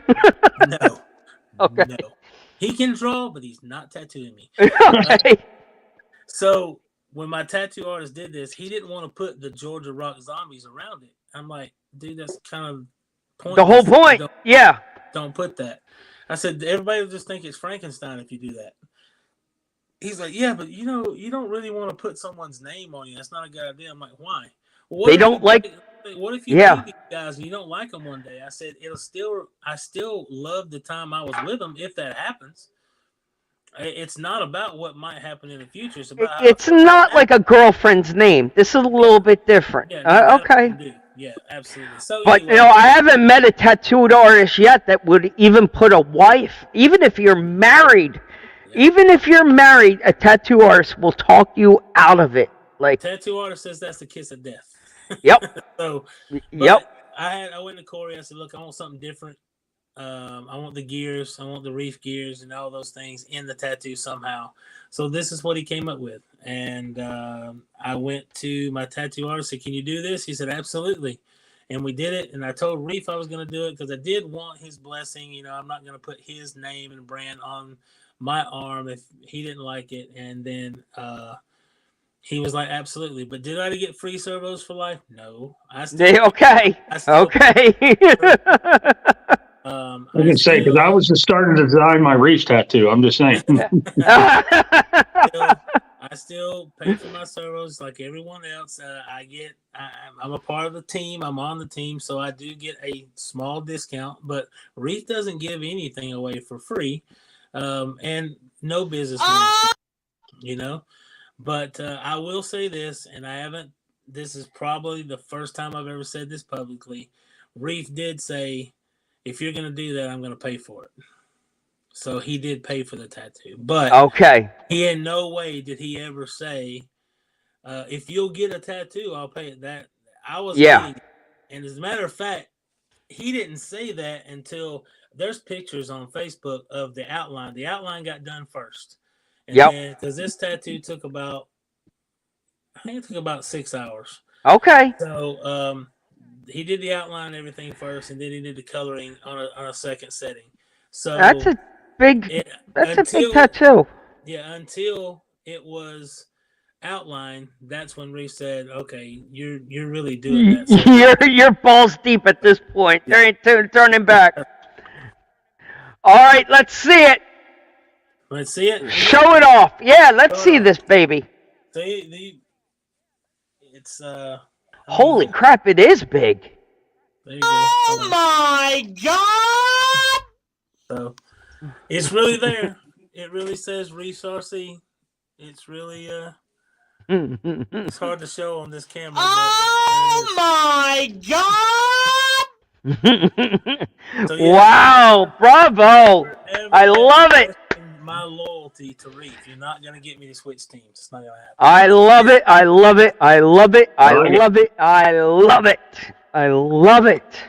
No. Okay. No. He can draw, but he's not tattooing me. Okay. So when my tattoo artist did this, he didn't want to put the Georgia Rock Zombies around it. I'm like, dude, that's kind of pointless. The whole point. Don't put that. I said, everybody will just think it's Frankenstein if you do that. He's like, yeah, but you don't really want to put someone's name on you. That's not a good idea. I'm like, why? Well, they don't like. What if you meet these guys and you don't like them one day? I said, I still love the time I was with them if that happens. It's not about what might happen in the future. It's not like a girlfriend's name. This is a little bit different. Yeah, okay. Yeah, absolutely. So, but anyway, I haven't met a tattooed artist yet that would even put a wife, even if you're married. Yeah. Even if you're married, a tattoo artist will talk you out of it. Like tattoo artist says that's the kiss of death. Yep. I went to Corey. I said, look, I want something different. I want the gears. I want the Reef gears and all those things in the tattoo somehow. So this is what he came up with. And I went to my tattoo artist. Said, can you do this? He said, absolutely. And we did it. And I told Reef I was going to do it because I did want his blessing. I'm not going to put his name and brand on my arm if he didn't like it. And then he was like, absolutely. But did I get free servos for life? No. Okay. I can say because I was just starting to design my Reef tattoo. I'm just saying. I still pay for my servos like everyone else. I'm a part of the team. I'm on the team, so I do get a small discount. But Reef doesn't give anything away for free, and no business. But I will say this, and I haven't. This is probably the first time I've ever said this publicly. Reef did say, if you're going to do that, I'm going to pay for it. So he did pay for the tattoo. But he in no way did he ever say, if you'll get a tattoo, I'll pay it. That I was And as a matter of fact, he didn't say that until there's pictures on Facebook of the outline. The outline got done first. And Yep. then, because this tattoo took about, I think it took about 6 hours. Okay. So he did the outline and everything first, and then he did the coloring on a second setting. So That's a big until tattoo. Yeah, until it was outlined, that's when Reese said, "Okay, you're really doing that." So You're balls deep at this point. There ain't turning back. All right, let's see it. let's see it. Show it off. Yeah, let's see this baby. See, it's Holy crap, it is big. There you go. Oh my God! So it's really there. It really says Reese RC. It's really it's hard to show on this camera. Oh my God! So, yeah, Wow, bravo. I love it. My loyalty to Reef. You're not gonna get me to switch teams. It's not gonna happen. I love it. I love it. I love it. I Right. love it. I love it. I love it.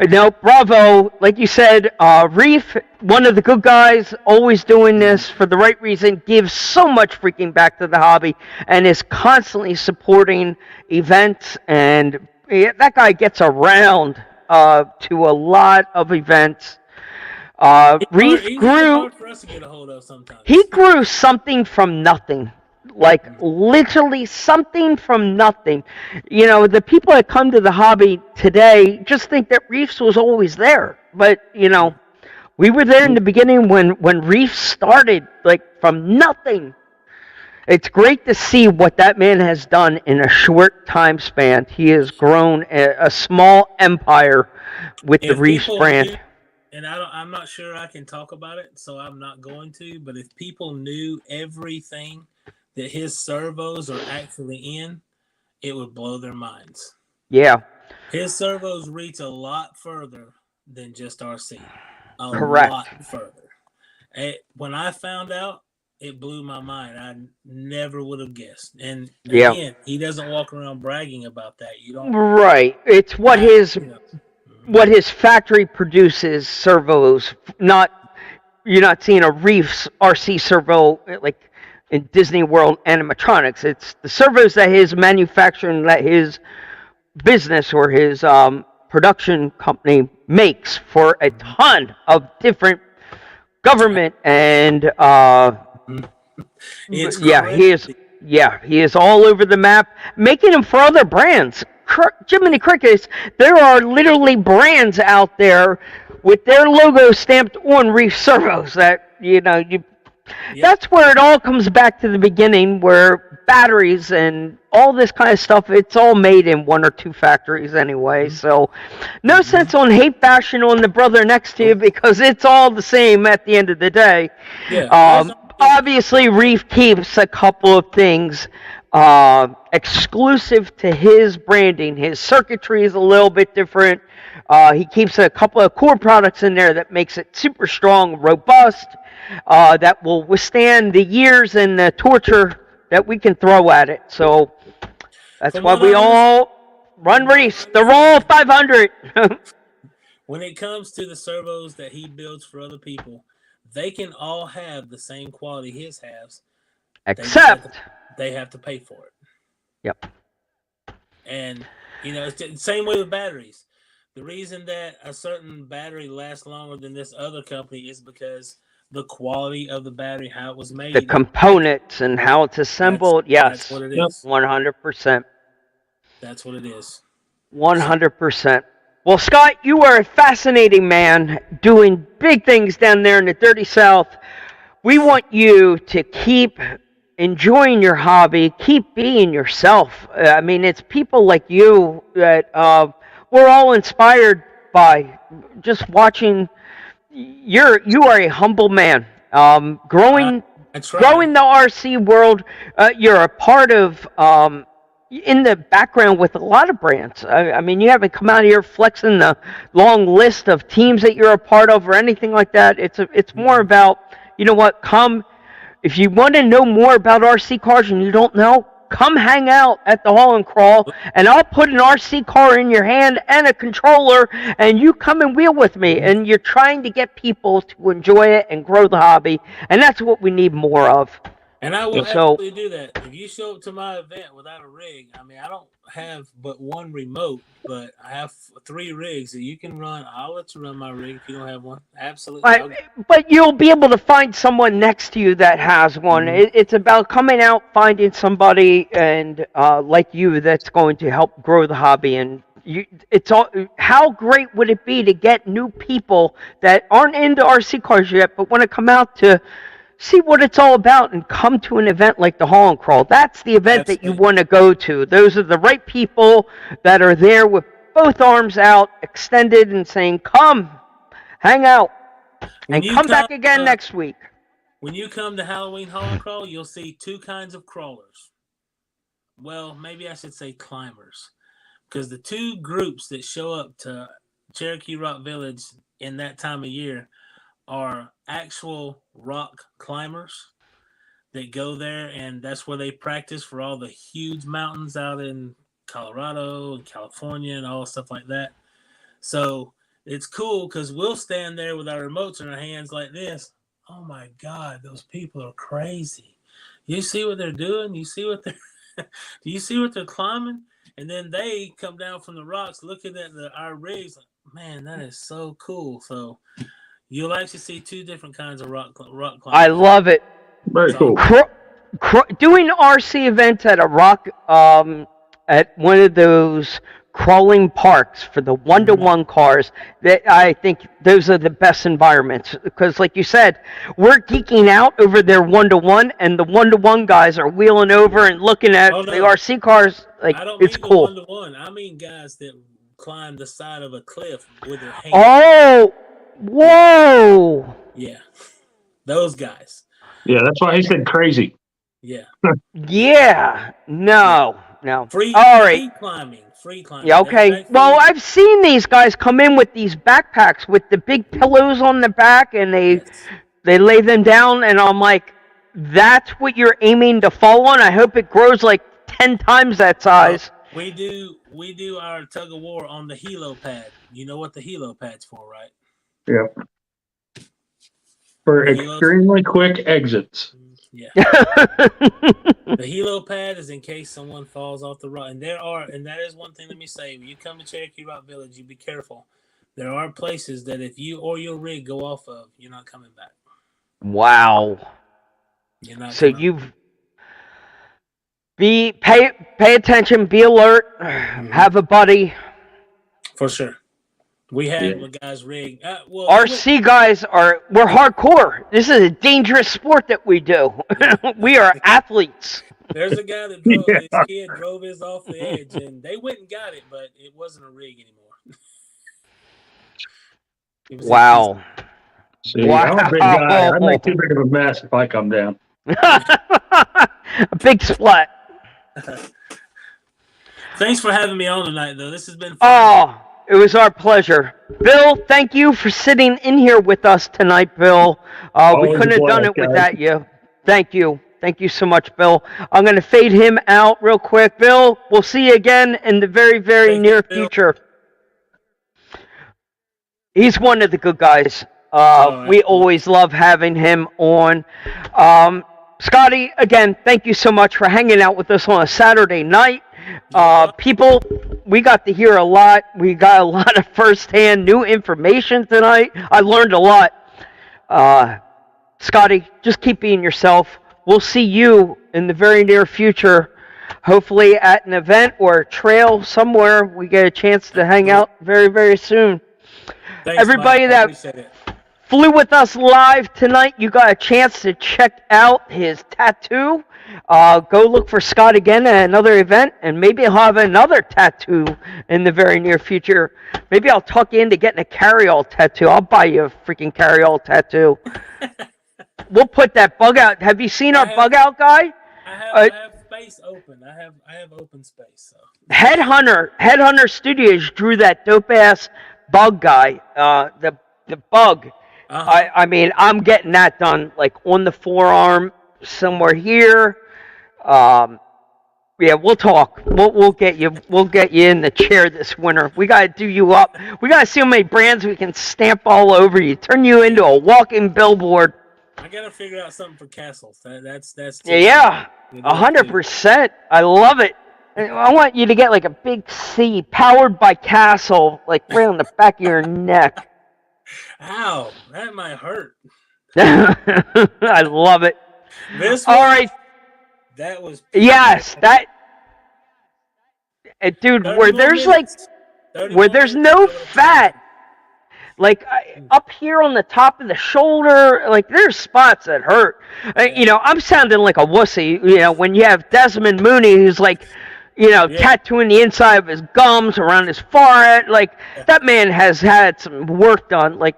No, bravo. Like you said, Reef, one of the good guys, always doing this for the right reason, gives so much freaking back to the hobby and is constantly supporting events. And that guy gets around to a lot of events. Reef He's grew. hard for us to get a hold of sometimes. He grew something from nothing. Like literally something from nothing. You know, the people that come to the hobby today just think that Reefs was always there. But, you know, we were there in the beginning when Reefs started, like from nothing. It's great to see what that man has done in a short time span. He has grown a small empire with the Reefs brand. And I'm not sure I can talk about it, so I'm not going to. But if people knew everything that his servos are actually in, it would blow their minds. Yeah. His servos reach a lot further than just RC. Correct. Lot further. When I found out, it blew my mind. I never would have guessed. And again, he doesn't walk around bragging about that. You don't. Right. It's what his factory produces servos. You're not seeing a Reefs RC servo like in Disney World animatronics. It's the servos that his manufacturing, that his business or his production company makes for a ton of different government and he is all over the map, making them for other brands. Jiminy Crickets, there are literally brands out there with their logo stamped on Reef servos that, that's where it all comes back to the beginning, where batteries and all this kind of stuff, it's all made in one or two factories anyway. So no sense on hate bashing on the brother next to you because it's all the same at the end of the day. Obviously, Reef keeps a couple of things exclusive to his branding. His circuitry is a little bit different. He keeps a couple of core products in there that makes it super strong, robust, that will withstand the years and the torture that we can throw at it. So that's why we all run Reefs. They're all 500. When it comes to the servos that he builds for other people, they can all have the same quality his has. Except they have to pay for it. Yep. And, it's the same way with batteries. The reason that a certain battery lasts longer than this other company is because the quality of the battery, how it was made. The components and how it's assembled. That's what it is. 100%. That's what it is. 100%. Well, Scott, you are a fascinating man doing big things down there in the Dirty South. We want you to keep enjoying your hobby, keep being yourself. I mean, it's people like you that we're all inspired by just watching. You are a humble man. Growing the RC world, you're a part of in the background with a lot of brands. I mean, you haven't come out here flexing the long list of teams that you're a part of or anything like that. It's more about, come. If you want to know more about RC cars and you don't know, come hang out at the Hall and Crawl, and I'll put an RC car in your hand and a controller, and you come and wheel with me. And you're trying to get people to enjoy it and grow the hobby, and that's what we need more of. And I will So- absolutely do that. If you show up to my event without a rig, I mean, I don't have but one remote, but I have 3 rigs that you can run. I'll let you run my rig if you don't have one. Absolutely. But you'll be able to find someone next to you that has one. It's about coming out, finding somebody, and like you, that's going to help grow the hobby. And how great would it be to get new people that aren't into RC cars yet, but want to come out to see what it's all about and come to an event like the Hall and Crawl. That's the event that you want to go to. Those are the right people that are there with both arms out, extended, and saying, come, hang out, and come back again next week. When you come to Halloween Hall and Crawl, you'll see 2 kinds of crawlers. Well, maybe I should say climbers. Because the 2 groups that show up to Cherokee Rock Village in that time of year are actual rock climbers that go there, and that's where they practice for all the huge mountains out in Colorado and California and all stuff like that. So it's cool because we'll stand there with our remotes in our hands like this. Oh my God, those people are crazy. You see what they're doing? You see what they're do you see what they're climbing? And then they come down from the rocks looking at our rigs like, man, that is so cool. So you'll actually see 2 different kinds of rock climbing. I love it. Very cool. Doing RC events at a rock, at one of those crawling parks for the one-to-one cars, that I think those are the best environments. Because like you said, we're geeking out over their one-to-one, and the one-to-one guys are wheeling over and looking at the RC cars. Like, I don't it's mean cool. The one-to-one. I mean guys that climb the side of a cliff with their hands. Oh, whoa. Yeah, those guys. Yeah, that's why he said crazy. Yeah. Yeah. No. Free climbing. Yeah, okay. Well, I've seen these guys come in with these backpacks with the big pillows on the back, and they lay them down, and I'm like, that's what you're aiming to fall on? I hope it grows like 10 times that size. We do our tug of war on the helo pad. You know what the helo pad's for, right? Yeah. For extremely quick exits. Yeah. The helo pad is in case someone falls off the rock. And that is one thing, let me say, when you come to Cherokee Rock Village, you be careful. There are places that if you or your rig go off of, you're not coming back. Wow. You're not so you've pay attention, be alert, have a buddy. For sure. We had guys rig. RC guys we're hardcore. This is a dangerous sport that we do. We are athletes. There's a guy that drove his kid drove his off the edge, and they went and got it, but it wasn't a rig anymore. Wow. See, I'm a big guy. I make too big of a mess if I come down. A big splat. Thanks for having me on tonight, though. This has been fun. Oh, it was our pleasure. Bill, thank you for sitting in here with us tonight, Bill. We couldn't have done it without you. Thank you. Thank you so much, Bill. I'm going to fade him out real quick. Bill, we'll see you again in the very, very near future. He's one of the good guys. We always love having him on. Scotty, again, thank you so much for hanging out with us on a Saturday night. People, we got to hear a lot. We got a lot of firsthand new information tonight. I learned a lot. Scotty, just keep being yourself. We'll see you in the very near future, hopefully at an event or a trail somewhere. We get a chance to hang out very, very soon. Thanks, everybody that flew with us live tonight, you got a chance to check out his tattoo. Go look for Scott again at another event, and maybe he'll have another tattoo in the very near future. Maybe I'll talk you into getting a carry-all tattoo. I'll buy you a freaking carry-all tattoo. We'll put that bug out. Have you seen our bug out guy? I have space open. I have open space. So. Headhunter Studios drew that dope-ass bug guy. The bug. I mean, I'm getting that done like on the forearm somewhere here. Yeah, we'll talk. We'll get you. We'll get you in the chair this winter. We gotta do you up. We gotta see how many brands we can stamp all over you. Turn you into a walking billboard. I gotta figure out something for castles. That's Yeah, 100%. I love it. I want you to get like a big C, powered by Castle, like right on the back of your neck. Ow, that might hurt. I love it. This All one, right. that was Yes, that. Dude, 30 where more there's like, minutes. 30 where more there's minutes, no I would've fat, like up here on the top of the shoulder, like there's spots that hurt. You know, I'm sounding like a wussy. You know, when you have Desmond Mooney, who's like, you know, tattooing the inside of his gums around his forehead. Like that man has had some work done. Like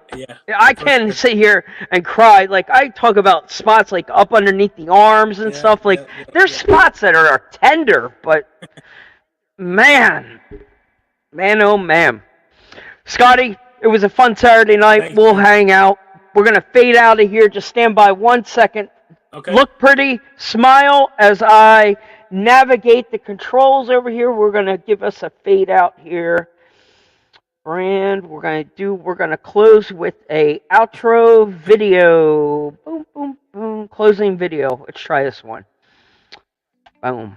I can sit here and cry. Like I talk about spots like up underneath the arms and stuff. Like there's spots that are tender, but man, oh man, Scotty, it was a fun Saturday night. Thanks, We'll man. hang out. We're gonna fade out of here. Just stand by 1 second. Okay. Look pretty. Smile as I navigate the controls over here. We're gonna give us a fade out here. And we're gonna close with a outro video. Boom, boom, boom. Closing video. Let's try this one. Boom.